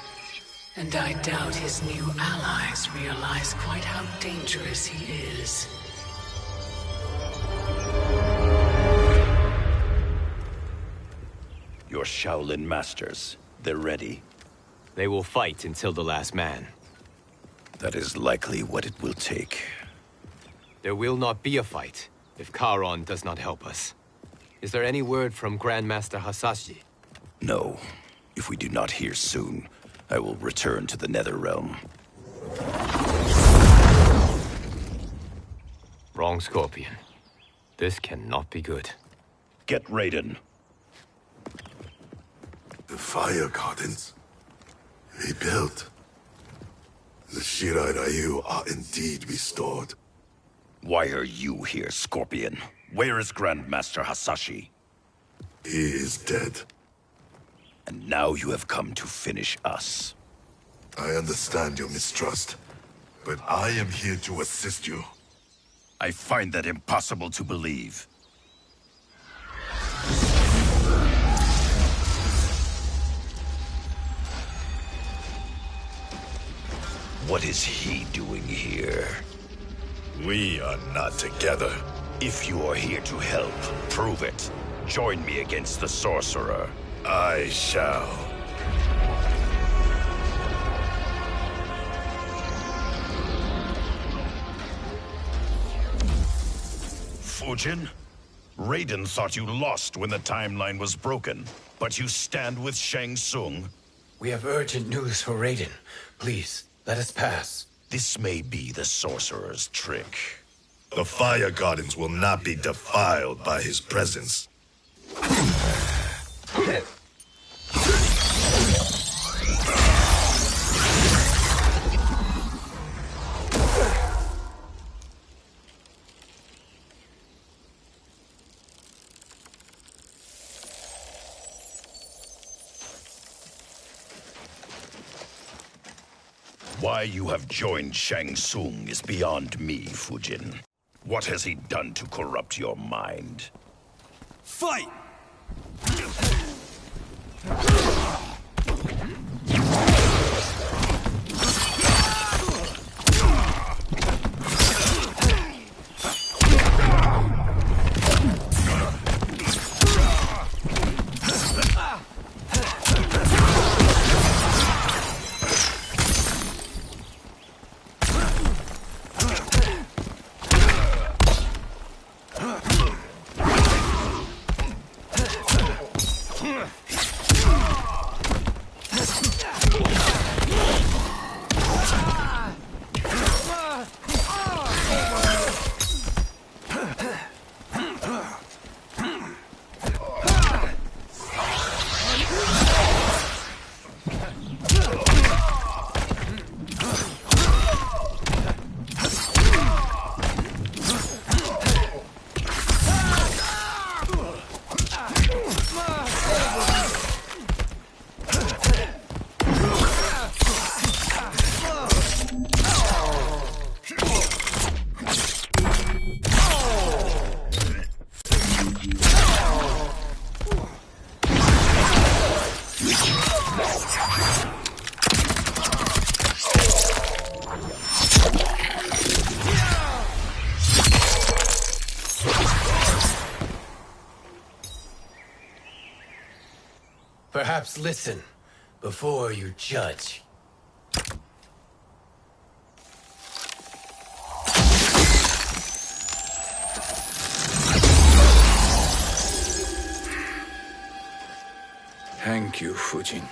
And I doubt his new allies realize quite how dangerous he is. Your Shaolin masters, they're ready. They will fight until the last man. That is likely what it will take. There will not be a fight if Charon does not help us. Is there any word from Grandmaster Hasashi? No. If we do not hear soon, I will return to the Netherrealm. Wrong, Scorpion. This cannot be good. Get Raiden. The Fire Gardens. Rebuilt. The Shirai Ryu are indeed restored. Why are you here, Scorpion? Where is Grandmaster Hasashi? He is dead. And now you have come to finish us. I understand your mistrust, but I am here to assist you. I find that impossible to believe. What is he doing here? We are not together. If you are here to help, prove it. Join me against the sorcerer. I shall. Fujin? Raiden thought you lost when the timeline was broken, but you stand with Shang Tsung. We have urgent news for Raiden. Please, let us pass. This may be the sorcerer's trick. The Fire Gardens will not be defiled by his presence. Why you have joined Shang Tsung is beyond me, Fujin. What has he done to corrupt your mind? Fight! Perhaps listen before you judge. Thank you, Fujin.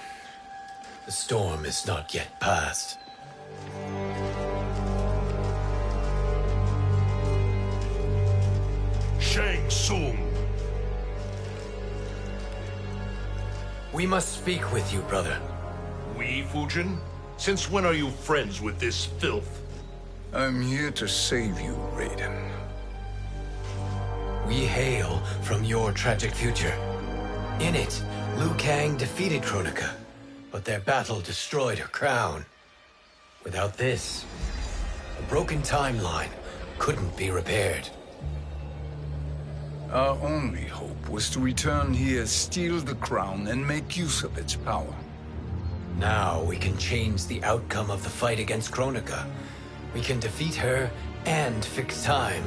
The storm is not yet past. Shang Tsung! We must speak with you, brother. We, Fujin? Since when are you friends with this filth? I'm here to save you, Raiden. We hail from your tragic future. In it, Liu Kang defeated Kronika, but their battle destroyed her crown. Without this, a broken timeline couldn't be repaired. Our only hope was to return here, steal the crown, and make use of its power. Now we can change the outcome of the fight against Kronika. We can defeat her and fix time.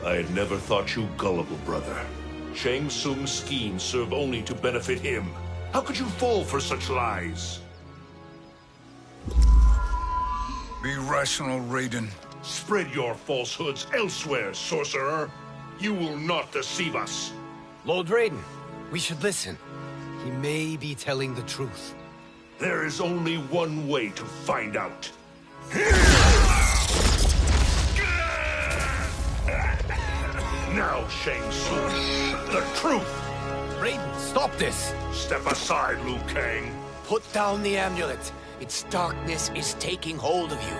I had never thought you gullible, brother. Shang Tsung's schemes serve only to benefit him. How could you fall for such lies? Be rational, Raiden. Spread your falsehoods elsewhere, sorcerer. You will not deceive us. Lord Raiden, we should listen. He may be telling the truth. There is only one way to find out. Now, Shang Tsung, the truth! Raiden, stop this! Step aside, Liu Kang. Put down the amulet. Its darkness is taking hold of you.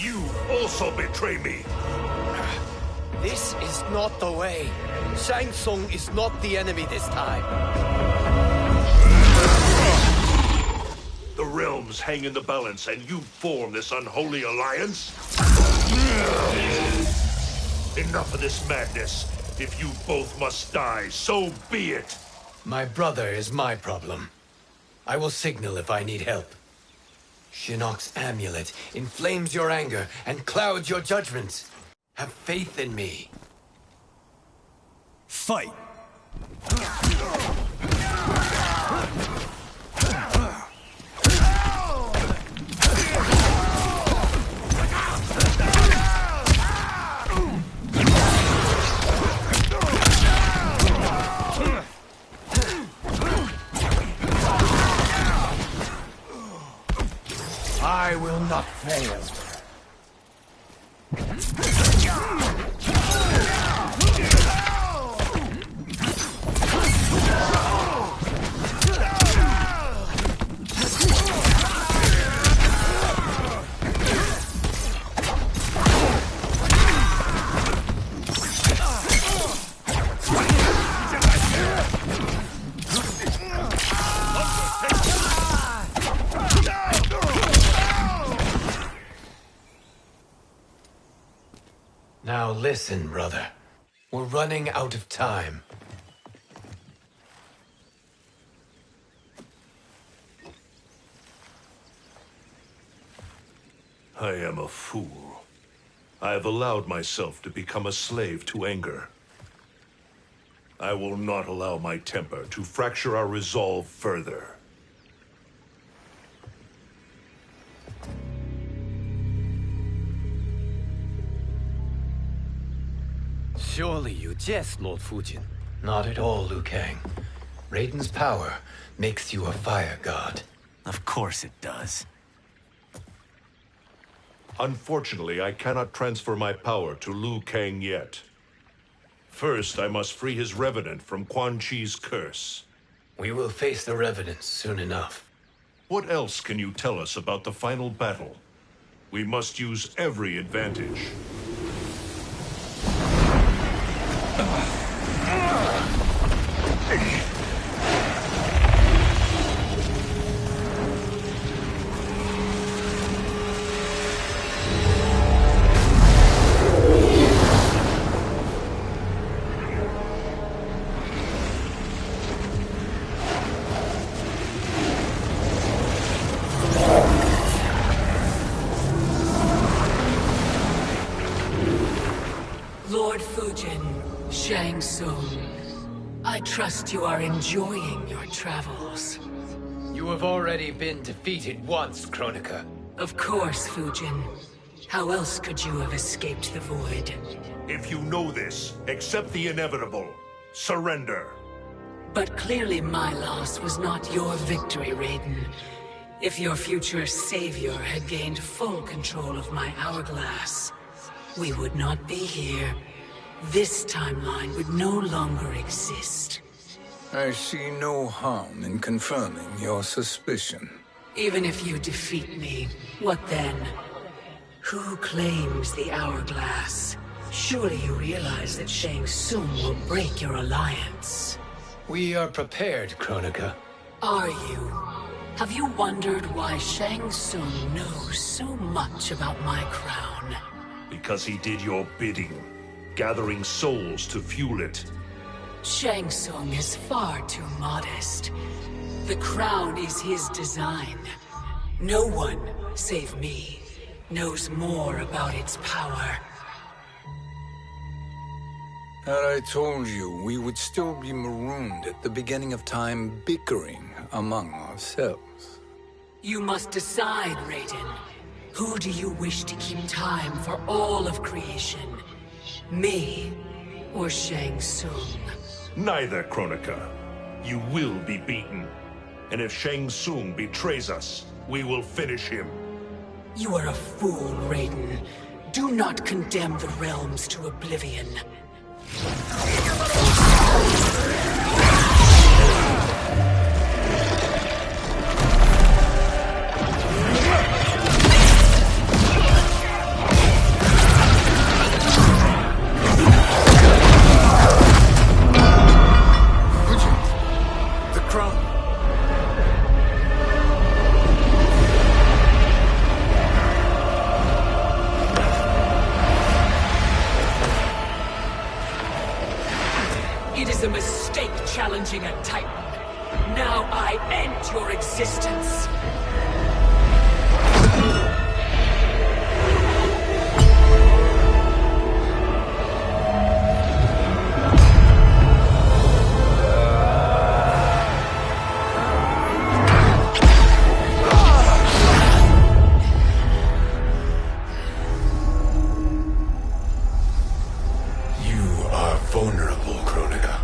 You also betray me. This is not the way. Shang Tsung is not the enemy this time. The realms hang in the balance, and you form this unholy alliance? Enough of this madness. If you both must die, so be it. My brother is my problem. I will signal if I need help. Shinnok's amulet inflames your anger and clouds your judgment. Have faith in me. Fight! I will not fail. Now listen, brother. We're running out of time. I am a fool. I have allowed myself to become a slave to anger. I will not allow my temper to fracture our resolve further. Surely you jest, Lord Fujin. Not at all, Liu Kang. Raiden's power makes you a fire god. Of course it does. Unfortunately, I cannot transfer my power to Liu Kang yet. First, I must free his Revenant from Quan Chi's curse. We will face the Revenants soon enough. What else can you tell us about the final battle? We must use every advantage. Lord Fujin, Shang Tsung, I trust you are enjoying your travels. You have already been defeated once, Kronika. Of course, Fujin. How else could you have escaped the void? If you know this, accept the inevitable. Surrender. But clearly my loss was not your victory, Raiden. If your future savior had gained full control of my hourglass, we would not be here. This timeline would no longer exist. I see no harm in confirming your suspicion. Even if you defeat me, what then? Who claims the hourglass? Surely you realize that Shang Tsung will break your alliance. We are prepared, Kronika. Are you? Have you wondered why Shang Tsung knows so much about my crown? Because he did your bidding, gathering souls to fuel it. Shang Tsung is far too modest. The crown is his design. No one, save me, knows more about its power. Had I told you, we would still be marooned at the beginning of time, bickering among ourselves. You must decide, Raiden. Who do you wish to keep time for all of creation? Me or Shang Tsung? Neither, Kronika. You will be beaten. And if Shang Tsung betrays us, we will finish him. You are a fool, Raiden. Do not condemn the realms to oblivion. The crown. It is a mistake challenging a Titan. Now I end your existence. You are vulnerable, Kronika.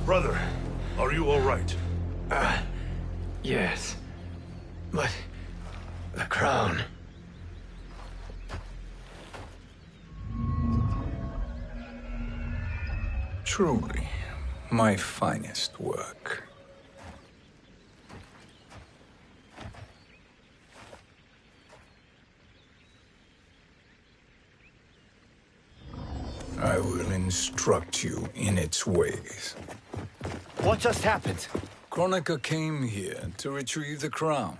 Brother, are you all right? Yes. But the crown. Truly, my finest work. I will instruct you in its ways. What just happened? Kronika came here to retrieve the crown.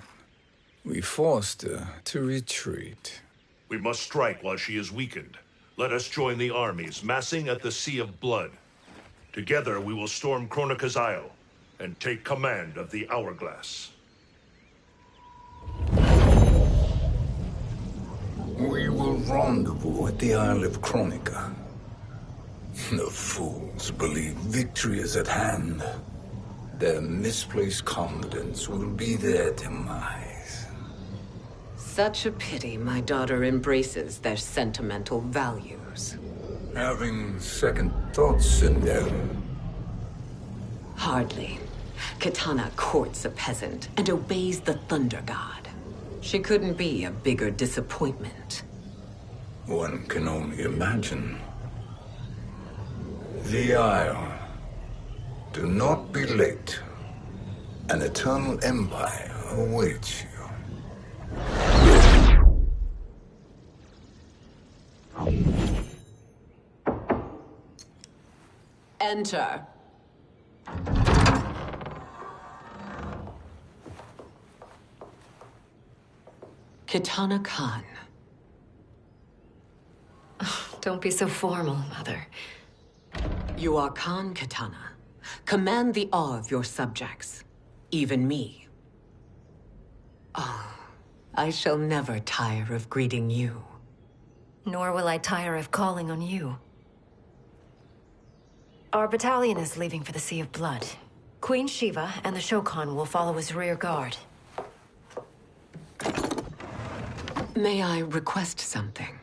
We forced her to retreat. We must strike while she is weakened. Let us join the armies, massing at the Sea of Blood. Together we will storm Kronika's Isle and take command of the Hourglass. We will rendezvous at the Isle of Kronika. The fools believe victory is at hand. Their misplaced confidence will be their demise. Such a pity my daughter embraces their sentimental values. Having second thoughts in them. Hardly. Kitana courts a peasant and obeys the Thunder God. She couldn't be a bigger disappointment. One can only imagine. The Isle. Do not be late. An eternal empire awaits you. Enter. Kitana Khan. Don't be so formal, Mother. You are Khan Kitana. Command the awe of your subjects. Even me. Oh, I shall never tire of greeting you. Nor will I tire of calling on you. Our battalion is leaving for the Sea of Blood. Queen Shiva and the Shokan will follow as rear guard. May I request something?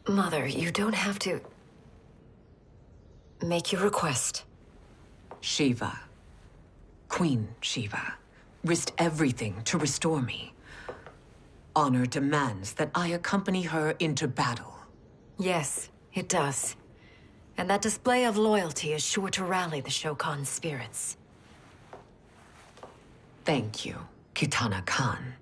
Mother, you don't have to... make your request. Shiva. Queen Shiva. Risked everything to restore me. Honor demands that I accompany her into battle. Yes, it does. And that display of loyalty is sure to rally the Shokan's spirits. Thank you, Kitana Khan.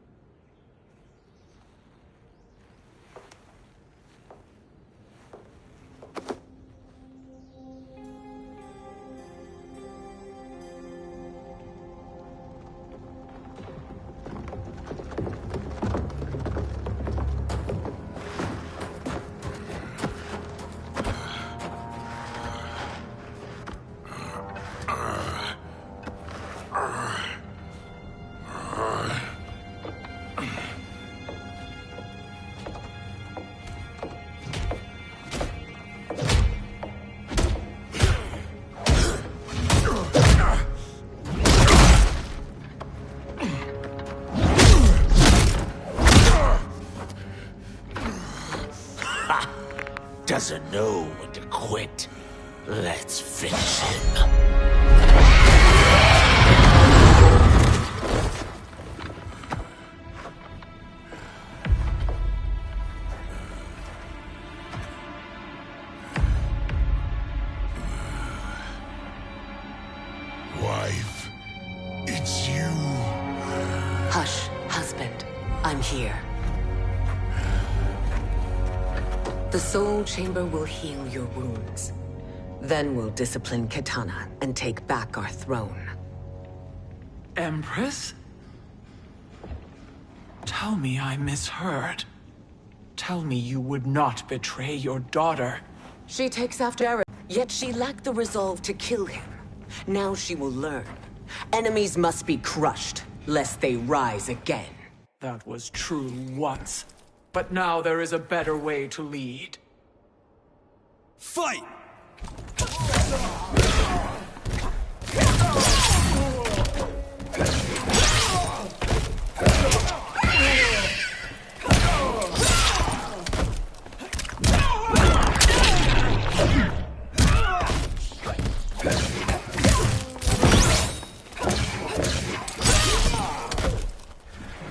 Doesn't know when to quit. Let's finish him. Wife, it's you. Hush, husband. I'm here. The Soul Chamber will heal your wounds. Then we'll discipline Kitana and take back our throne. Empress? Tell me I misheard. Tell me you would not betray your daughter. She takes after Eric, yet she lacked the resolve to kill him. Now she will learn. Enemies must be crushed, lest they rise again. That was true once. But now there is a better way to lead. Fight!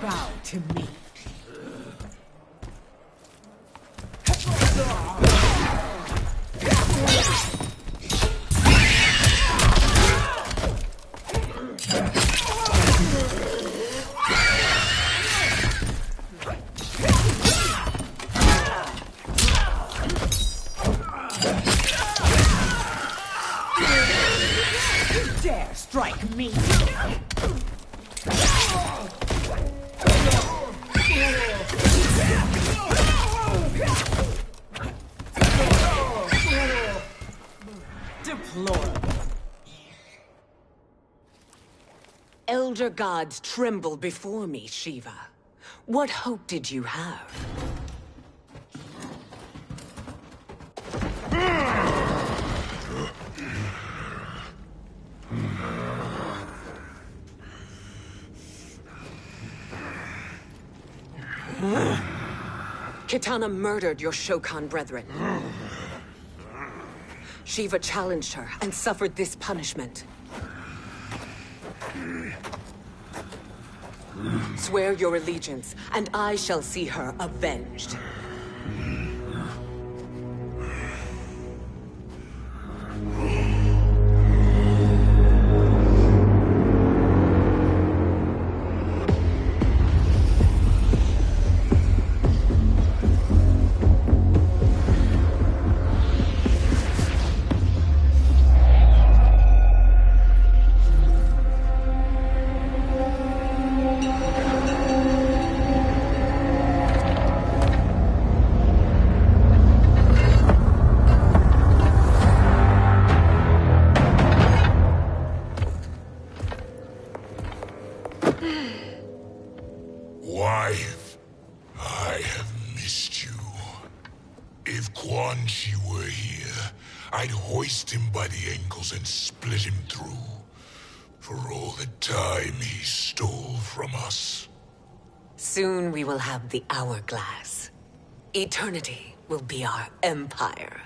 Bow to me. Dare strike me! Deplorable. Elder gods tremble before me, Shiva. What hope did you have? Kitana murdered your Shokan brethren. Shiva challenged her and suffered this punishment. Swear your allegiance, and I shall see her avenged. Wife, I have missed you. If Quan Chi were here, I'd hoist him by the ankles and split him through. For all the time he stole from us. Soon we will have the hourglass. Eternity will be our empire.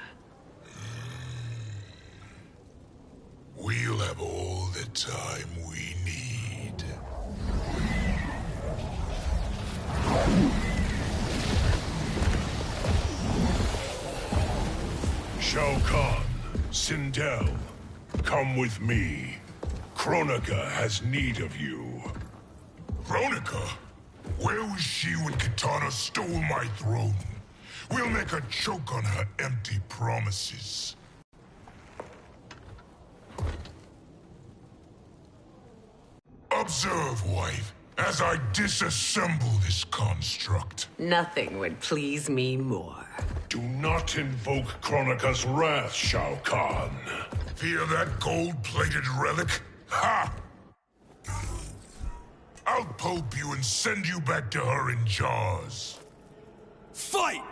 We'll have all the time we need. Shao Kahn, Sindel, come with me. Kronika has need of you. Kronika? Where was she when Kitana stole my throne? We'll make her choke on her empty promises. Observe, wife, as I disassemble this construct. Nothing would please me more. Do not invoke Kronika's wrath, Shao Kahn. Fear that gold-plated relic? Ha! I'll pulp you and send you back to her in jars. Fight!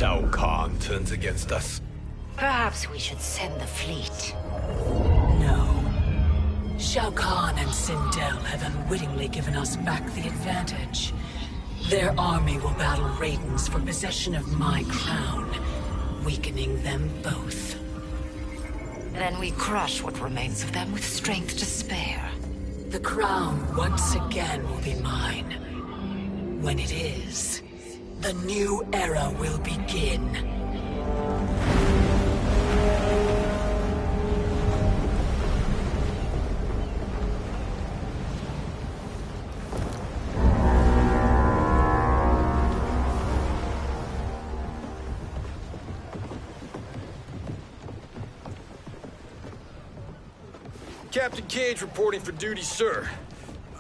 Shao Kahn turns against us. Perhaps we should send the fleet. No. Shao Kahn and Sindel have unwittingly given us back the advantage. Their army will battle Raidens for possession of my crown, weakening them both. Then we crush what remains of them with strength to spare. The crown once again will be mine. When it is, the new era will begin. Captain Cage reporting for duty, sir.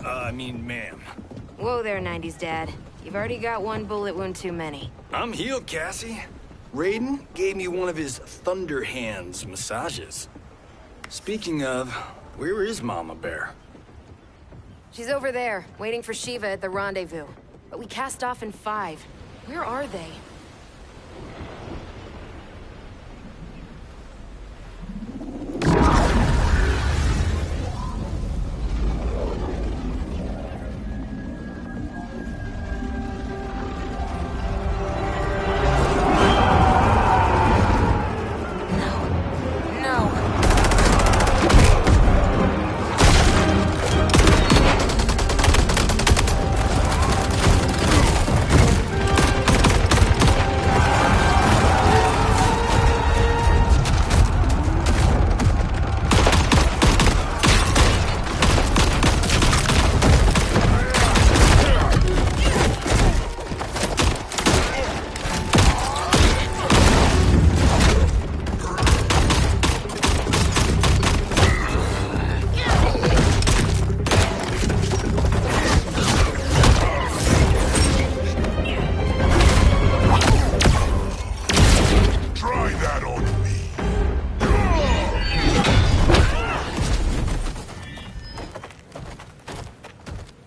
I mean, ma'am. Whoa there, 90s dad. You've already got one bullet wound too many. I'm healed, Cassie. Raiden gave me one of his Thunder Hands massages. Speaking of, where is Mama Bear? She's over there, waiting for Shiva at the rendezvous. But we cast off in 5. Where are they?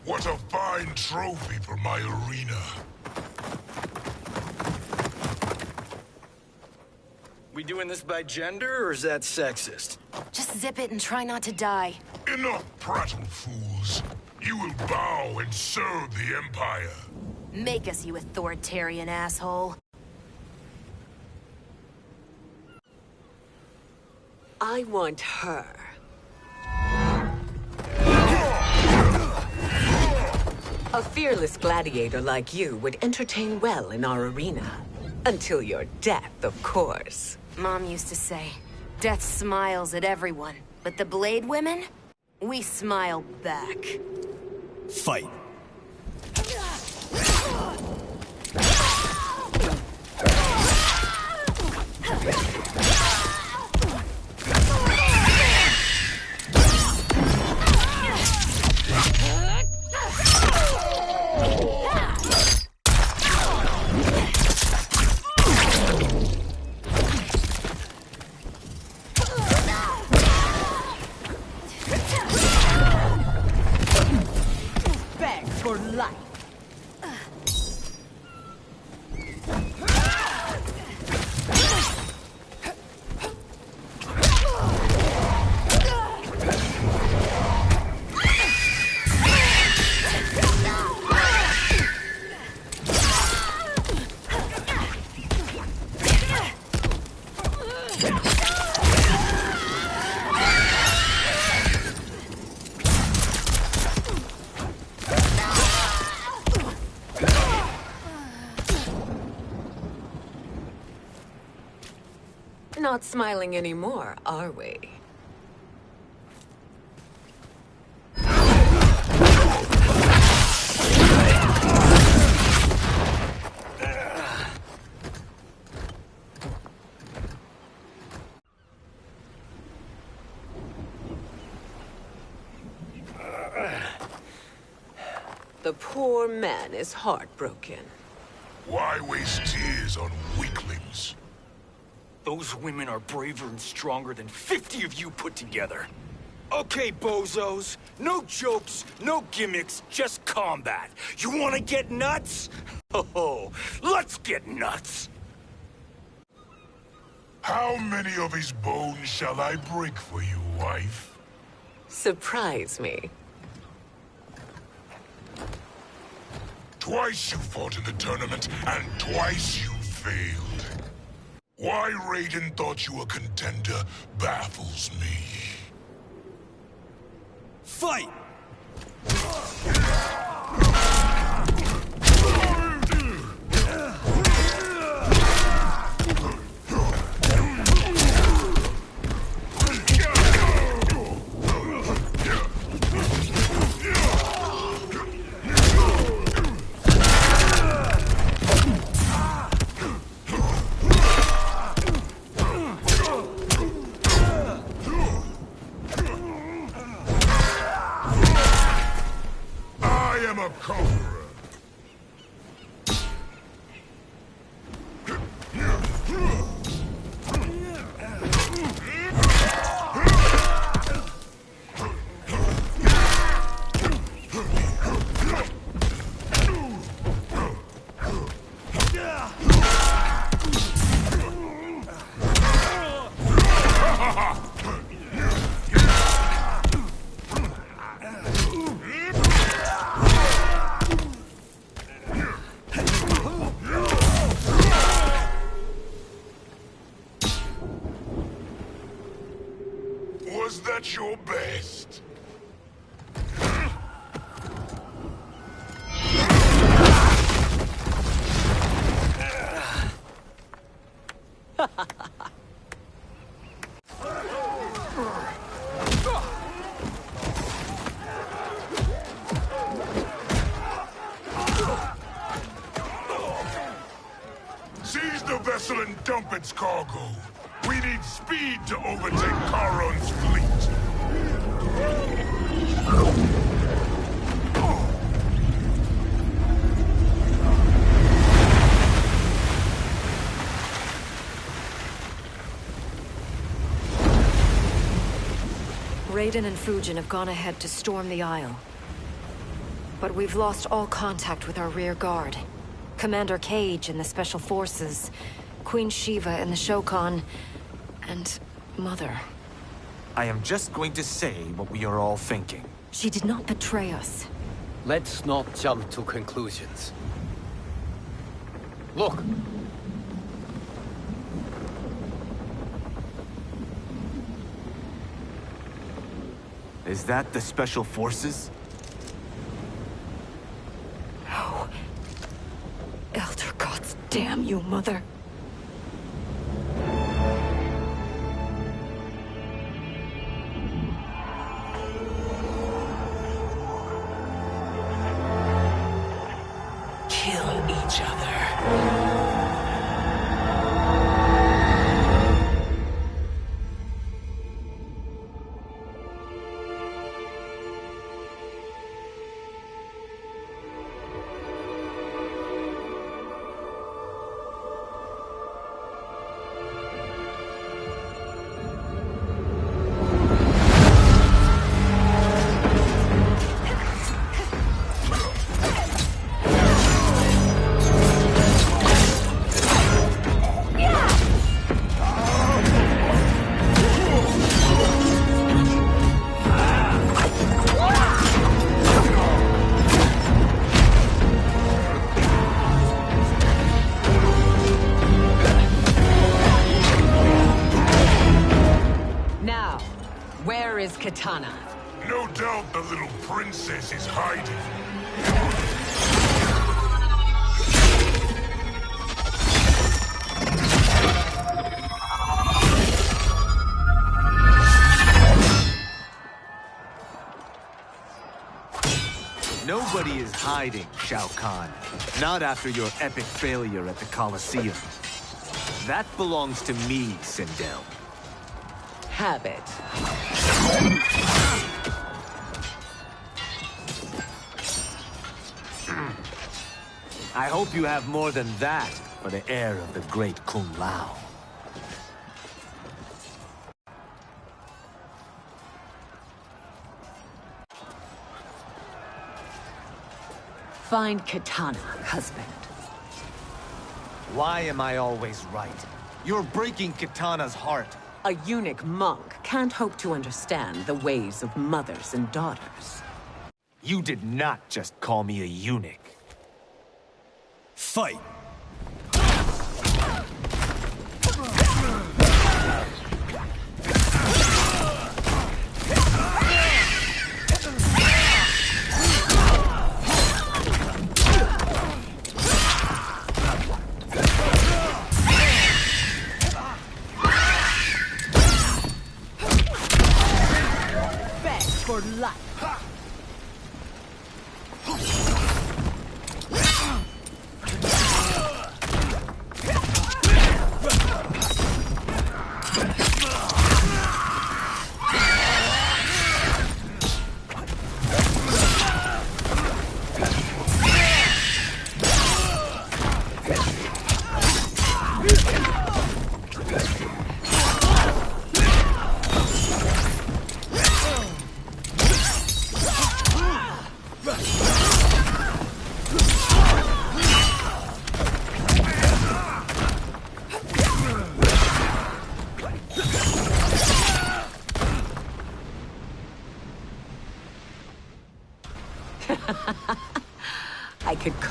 What a fine trophy for my arena. We doing this by gender, or is that sexist? Just zip it and try not to die. Enough prattle, fools. You will bow and serve the Empire. Make us, you authoritarian asshole. I want her. A fearless gladiator like you would entertain well in our arena. Until your death, of course. Mom used to say, death smiles at everyone, but the Blade women, we smile back. Fight. Beg for life. Not smiling anymore, are we? The poor man is heartbroken. Why waste tears on weaklings? Those women are braver and stronger than 50 of you put together. Okay, bozos. No jokes, no gimmicks, just combat. You wanna get nuts? Oh, let's get nuts! How many of his bones shall I break for you, wife? Surprise me. Twice you fought in the tournament, and twice you failed. Why Raiden thought you a contender baffles me. Fight! conqueror. Was that your best? Seize the vessel and dump its cargo. We need speed to overtake Charon's fleet. Raiden and Fujin have gone ahead to storm the Isle. But we've lost all contact with our rear guard. Commander Cage and the Special Forces, Queen Shiva and the Shokan, and Mother. I am just going to say what we are all thinking. She did not betray us. Let's not jump to conclusions. Look! Is that the Special Forces? No. Elder gods damn you, Mother. Kill each other. Where is Kitana? No doubt the little princess is hiding. Nobody is hiding, Shao Kahn. Not after your epic failure at the Colosseum. That belongs to me, Sindel. Have it. I hope you have more than that for the heir of the great Kung Lao. Find Kitana, husband. Why am I always right? You're breaking Kitana's heart. A eunuch monk can't hope to understand the ways of mothers and daughters. You did not just call me a eunuch. Fight! For life.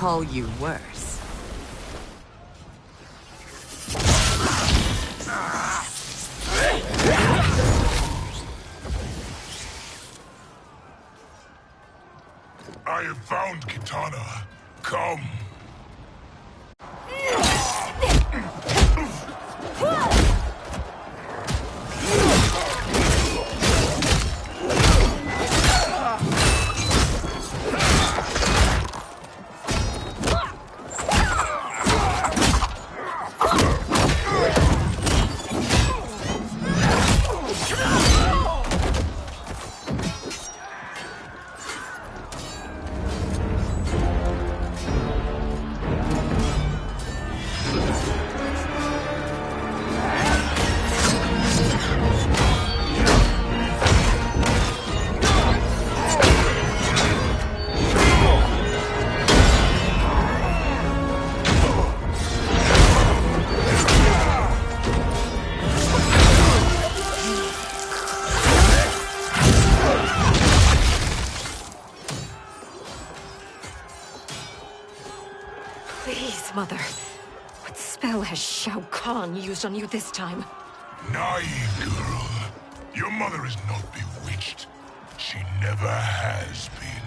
call you worse. I have found Kitana. Come. Please, Mother. What spell has Shao Kahn used on you this time? Naive girl. Your mother is not bewitched. She never has been.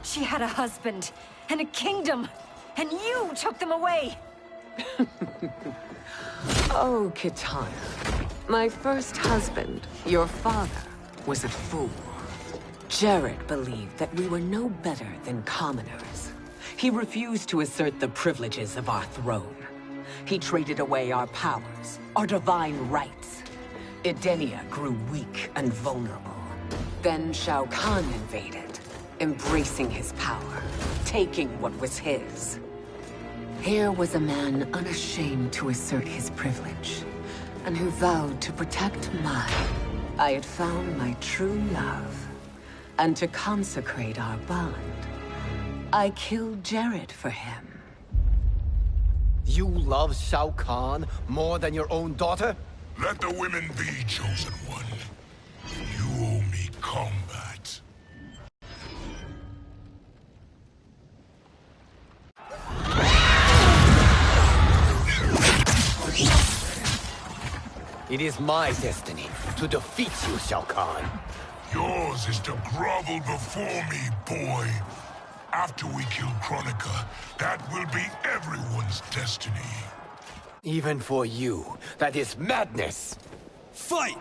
She had a husband and a kingdom, and you took them away! Oh, Kitana. My first husband, your father, was a fool. Jared believed that we were no better than commoners. He refused to assert the privileges of our throne. He traded away our powers, our divine rights. Edenia grew weak and vulnerable. Then Shao Kahn invaded, embracing his power, taking what was his. Here was a man unashamed to assert his privilege, and who vowed to protect mine. I had found my true love, and to consecrate our bond, I killed Jared for him. You love Shao Kahn more than your own daughter? Let the women be, chosen one. You owe me combat. It is my destiny to defeat you, Shao Kahn. Yours is to grovel before me, boy. After we kill Kronika, that will be everyone's destiny. Even for you, that is madness! Fight!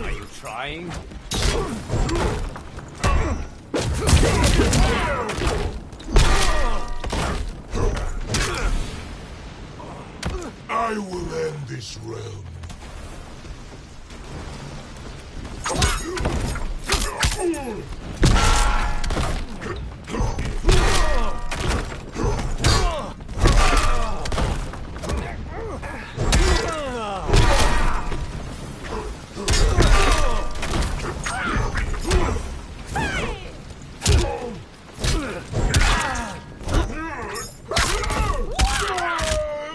Are you trying? I will end this realm.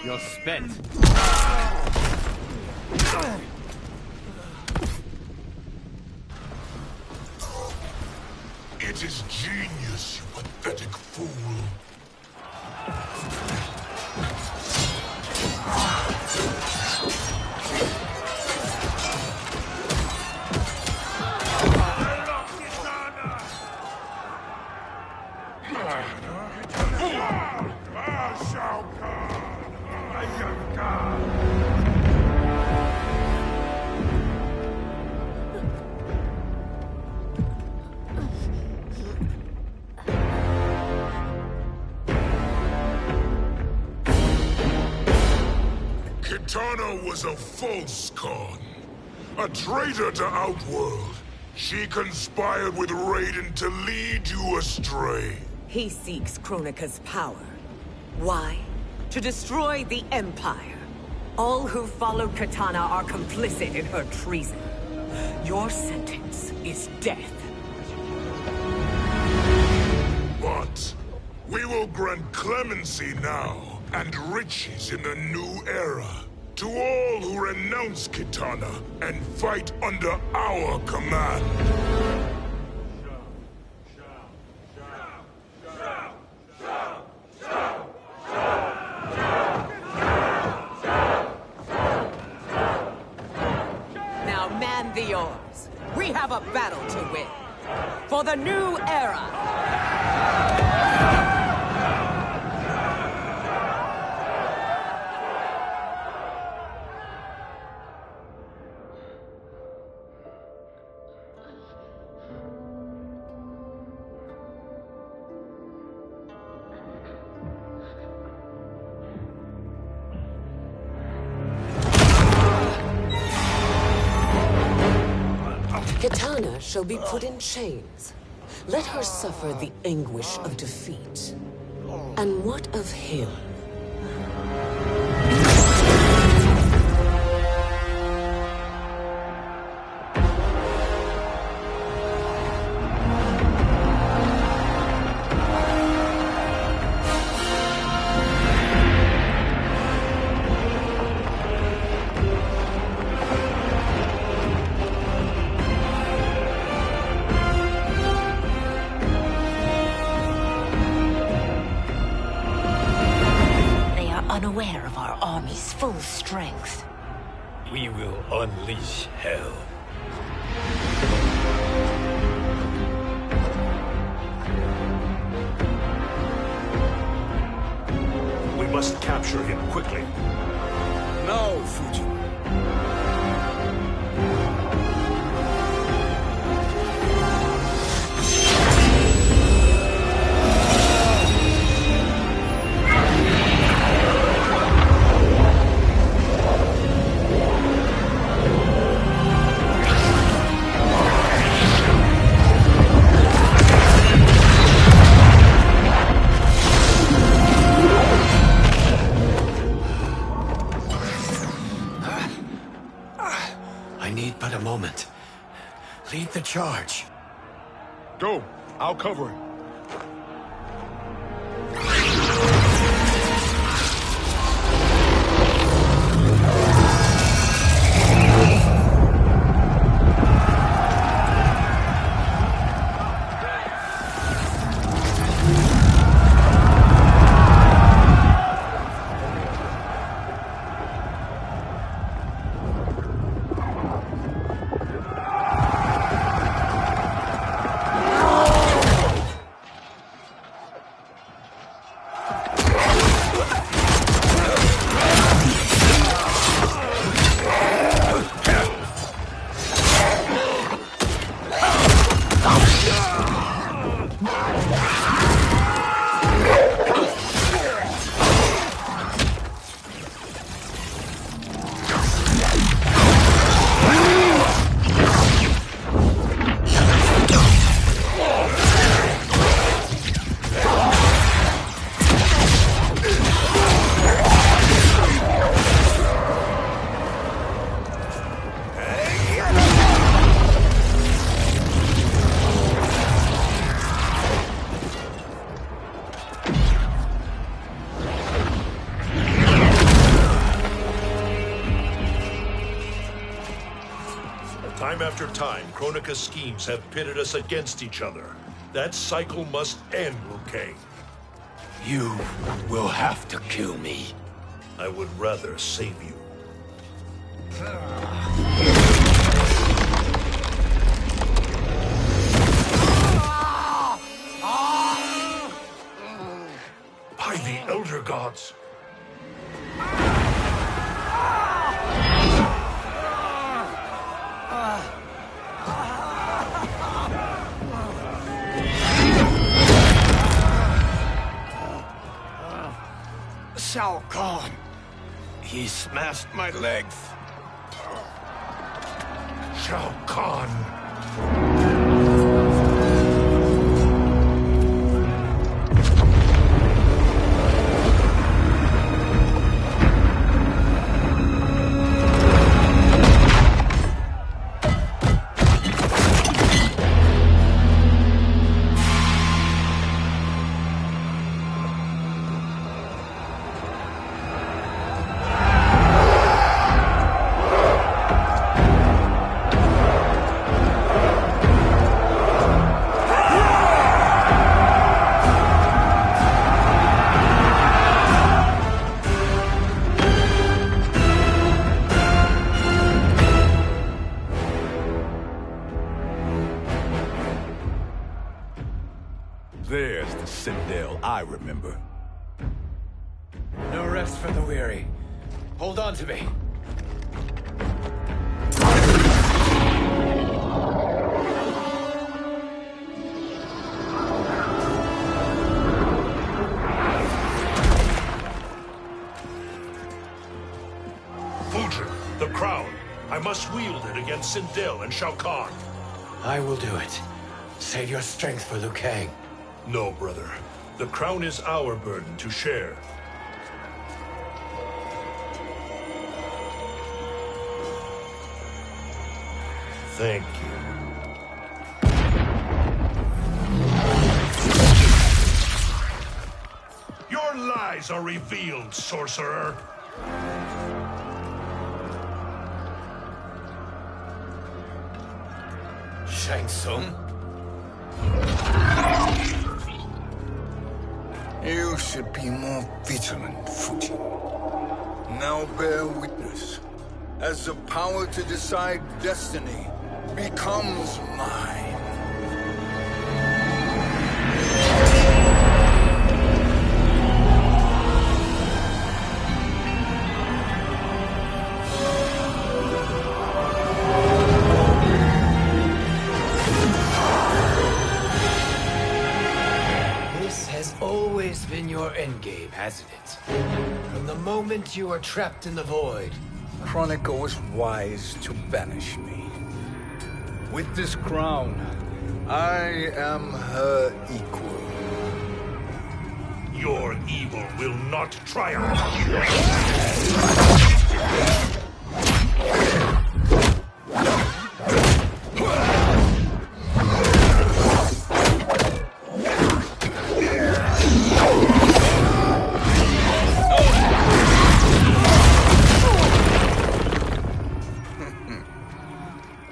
You're spent. It is genius, you pathetic fool. Shao Kahn, Iron God. Kitana was a false Khan, a traitor to Outworld. She conspired with Raiden to lead you astray. He seeks Kronika's power. Why? To destroy the Empire. All who follow Kitana are complicit in her treason. Your sentence is death. But we will grant clemency now and riches in the new era to all who renounce Kitana and fight under our command. Now man the oars. We have a battle to win. For the new era. Kitana shall be put in chains. Let her suffer the anguish of defeat. And what of him? Unaware of our army's full strength. We will unleash hell. We must capture him quickly. No, Fujin. I need but a moment. Lead the charge. Go. I'll cover him. Time after time, Kronika's schemes have pitted us against each other. That cycle must end, Liu Kang. You will have to kill me. I would rather save you. By the Elder Gods. Shao Kahn. He smashed my legs. Shao Kahn. There's the Sindel I remember. No rest for the weary. Hold on to me. Fujin, the crown. I must wield it against Sindel and Shao Kahn. I will do it. Save your strength for Liu Kang. No, brother. The crown is our burden to share. Thank you. Your lies are revealed, sorcerer. Shang Tsung? You should be more vigilant, Fujin. Now bear witness, as the power to decide destiny becomes mine. Always been your endgame, hasn't it? From the moment you were trapped in the void. Kronika was wise to banish me. With this crown, I am her equal. Your evil will not triumph.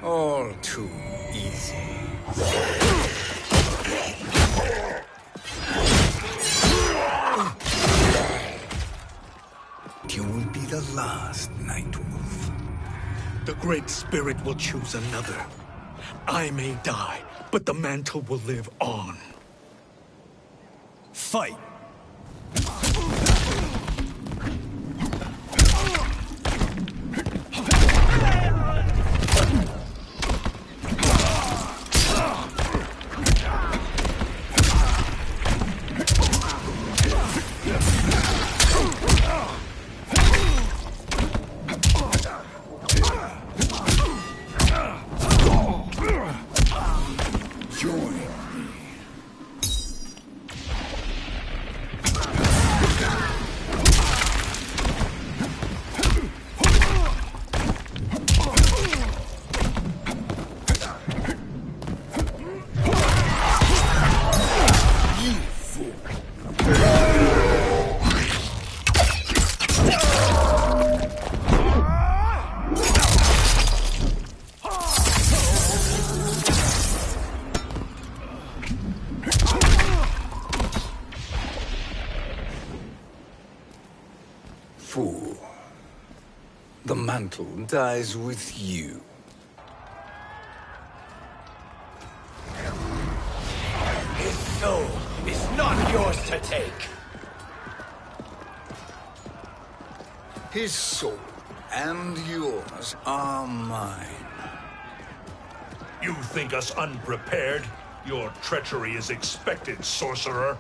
All too easy. You will be the last, Nightwolf. The Great Spirit will choose another. I may die, but the mantle will live on. Fight! Fool. The mantle dies with you. His soul is not yours to take. His soul and yours are mine. You think us unprepared? Your treachery is expected, sorcerer.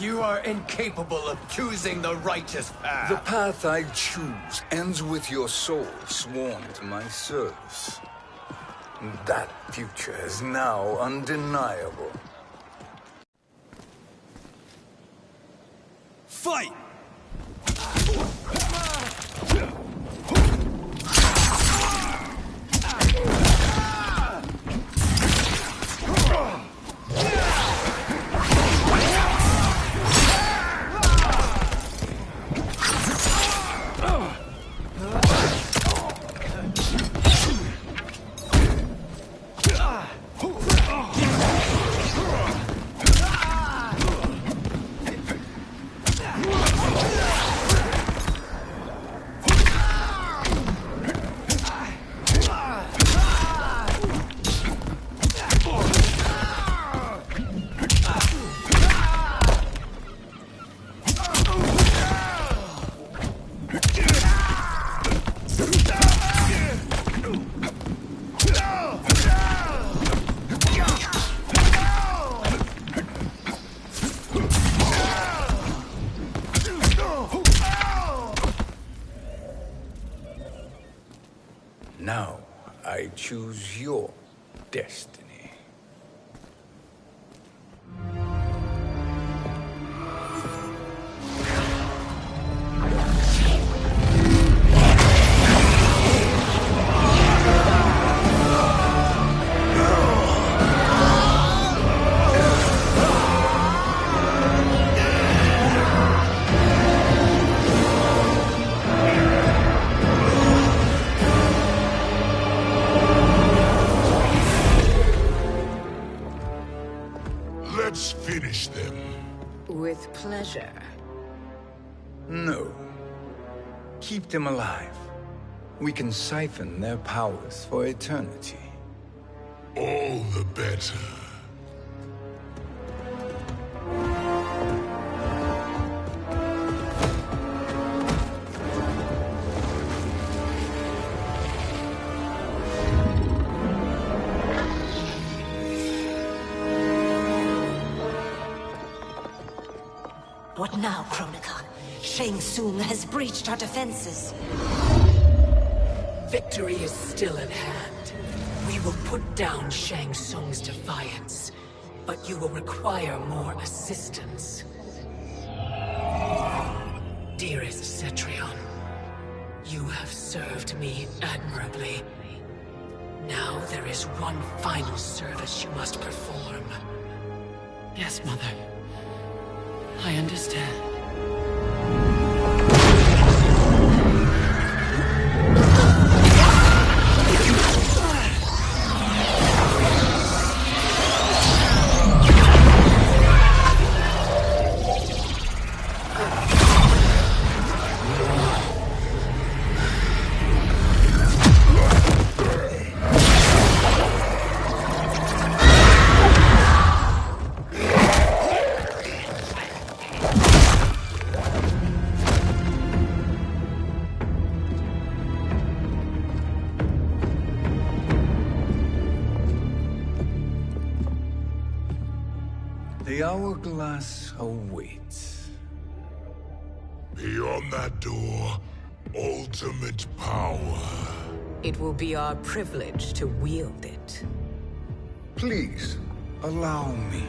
You are incapable of choosing the righteous path. The path I choose ends with your soul sworn to my service. That future is now undeniable. Fight! choose your destiny. Let's finish them. With pleasure. No. Keep them alive. We can siphon their powers for eternity. All the better. What now, Kronika? Shang Tsung has breached our defenses. Victory is still at hand. We will put down Shang Tsung's defiance, but you will require more assistance. Dearest Cetrion, you have served me admirably. Now there is one final service you must perform. Yes, Mother. I understand. The hourglass awaits. Beyond that door, ultimate power. It will be our privilege to wield it. Please, allow me.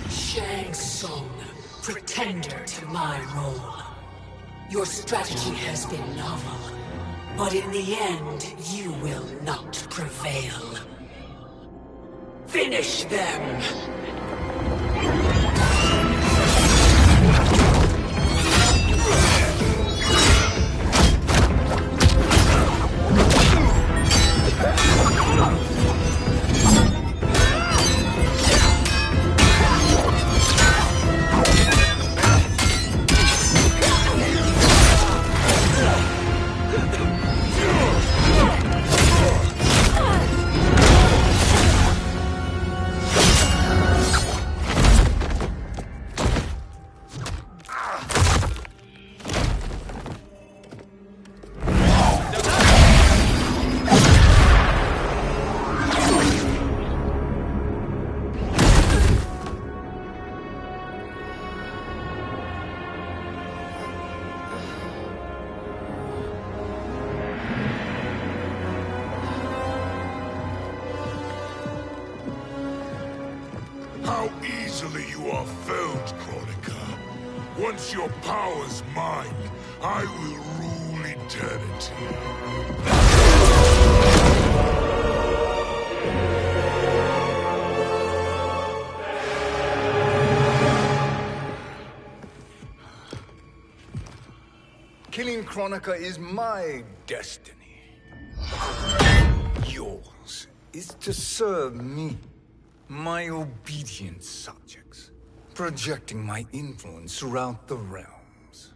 Shang Tsung, pretender to my role. Your strategy has been novel, but in the end, you will not prevail. Finish them! How easily you are felled, Kronika. Once your power's mine, I will rule eternity. Killing Kronika is my destiny. Yours is to serve me, my obedient subjects, projecting my influence throughout the realms.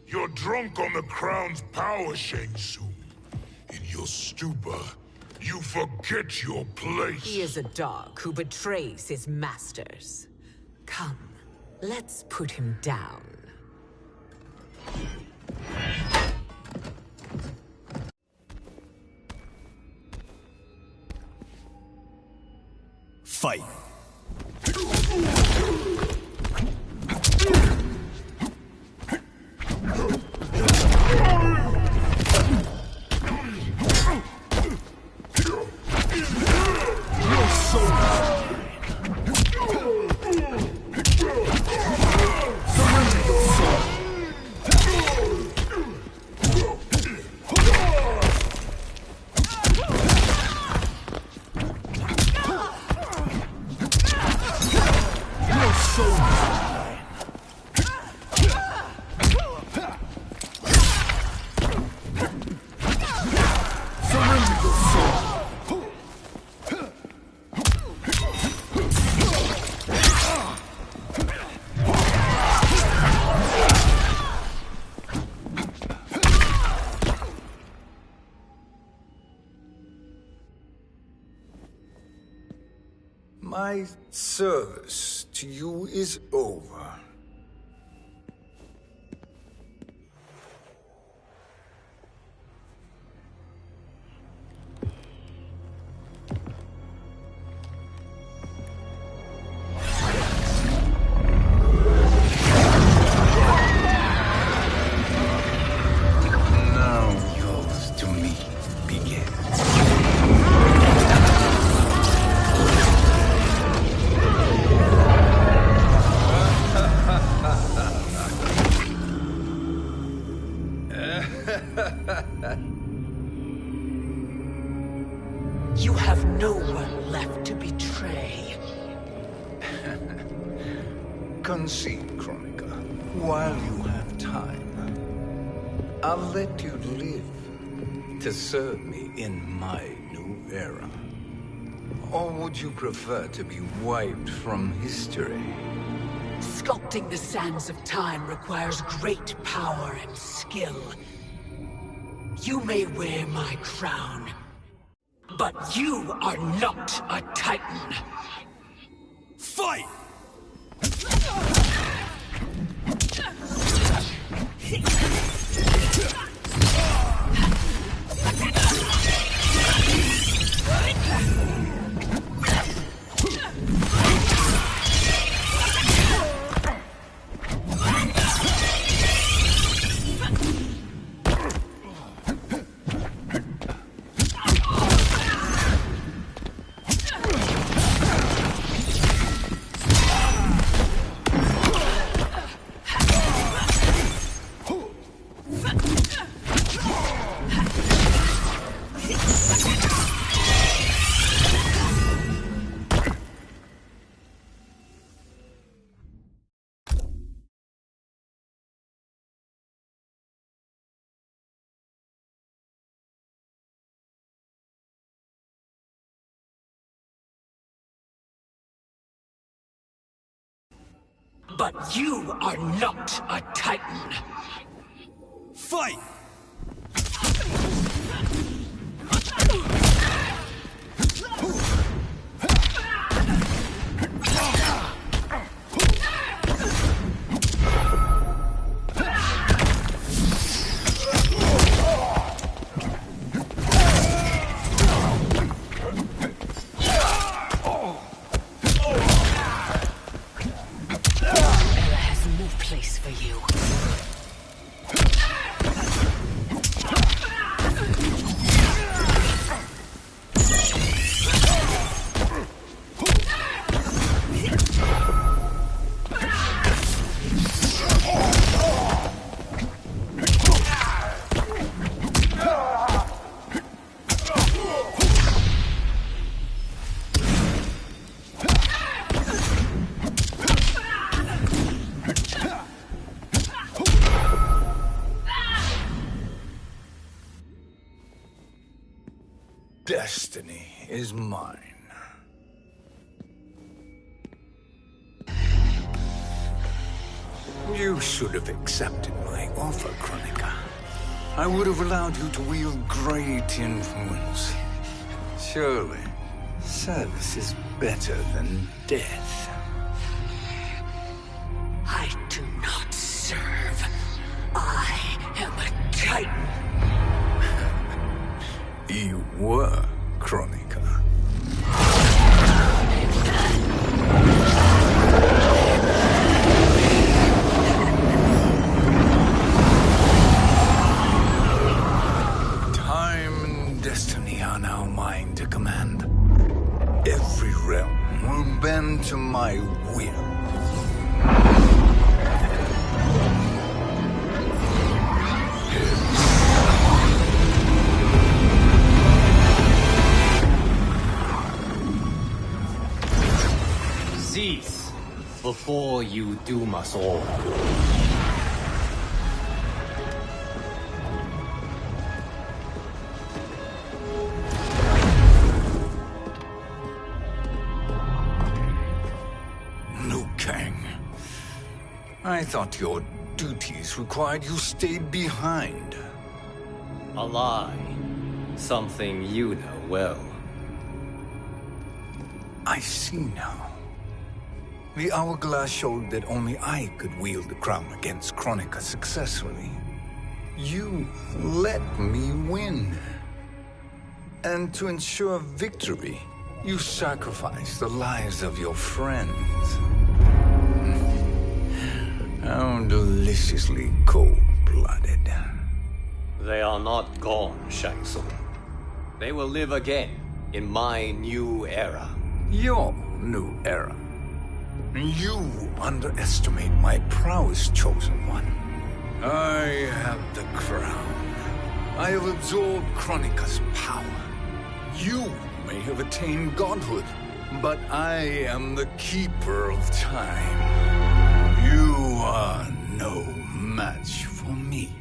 You're drunk on the crown's power, Shang Tsung. In your stupor, you forget your place. He is a dog who betrays his masters. Come, let's put him down. Fight. My service to you is over. Now yours to me begins. You have no one left to betray. Concede, Kronika, while you have time. I'll let you live to serve me in my new era. Or would you prefer to be wiped from history? Sculpting the sands of time requires great power and skill. You may wear my crown, but you are not a Titan. Fight! But you are not a Titan. Fight! Destiny is mine. You should have accepted my offer, Kronika. I would have allowed you to wield great influence. Surely, service is better than death. I do not serve. I am a Titan. You were, Kronika. before you doom us all. Liu Kang. I thought your duties required you stayed behind. A lie. Something you know well. I see now. The hourglass showed that only I could wield the crown against Kronika successfully. You let me win. And to ensure victory, you sacrificed the lives of your friends. How deliciously cold-blooded. They are not gone, Shang Tsung. They will live again in my new era. Your new era. You underestimate my prowess, Chosen One. I have the crown. I have absorbed Kronika's power. You may have attained godhood, but I am the keeper of time. You are no match for me.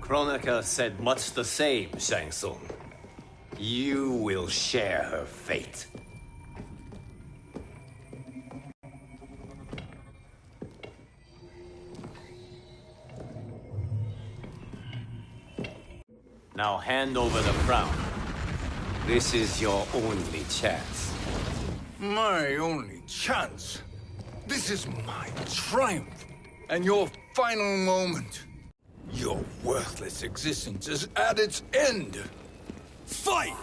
Kronika said much the same, Shang Tsung. You will share her fate. Now hand over the crown. This is your only chance. My only chance? This is my triumph, and your final moment. Your worthless existence is at its end. Fight!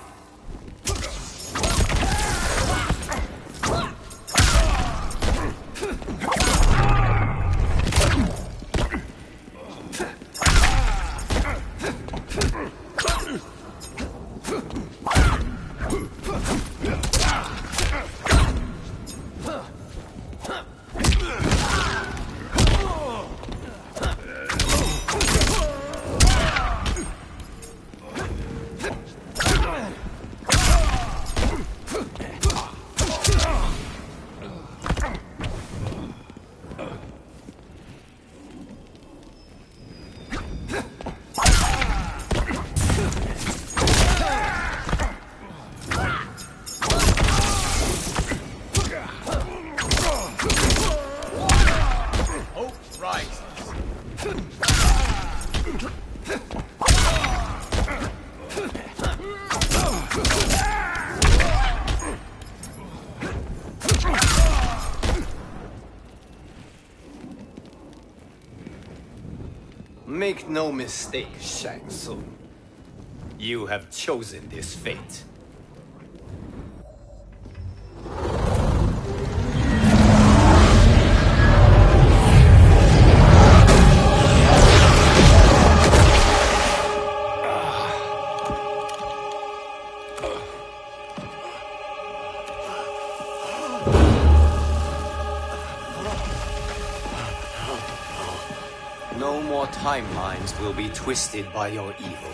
Make no mistake, Shang Tsung. You have chosen this fate. No more timelines will be twisted by your evil.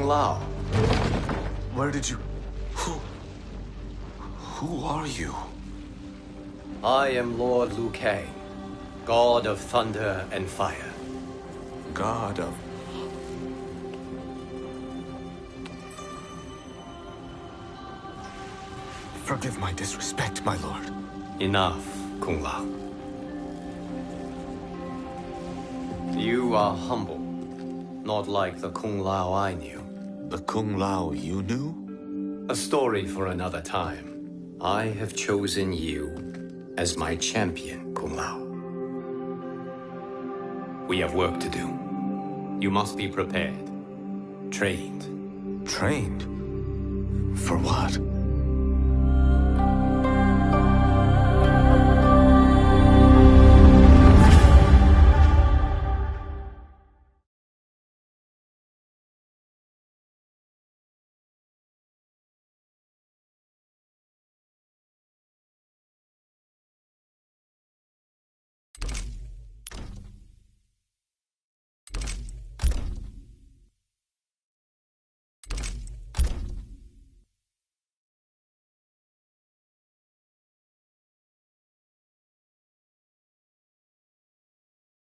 Kung Lao. Where did you... Who are you? I am Lord Liu Kang, God of Thunder and Fire. God of... Forgive my disrespect, my lord. Enough, Kung Lao. You are humble, not like the Kung Lao I knew. The Kung Lao you knew? A story for another time. I have chosen you as my champion, Kung Lao. We have work to do. You must be prepared. Trained. Trained? For what?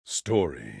Story.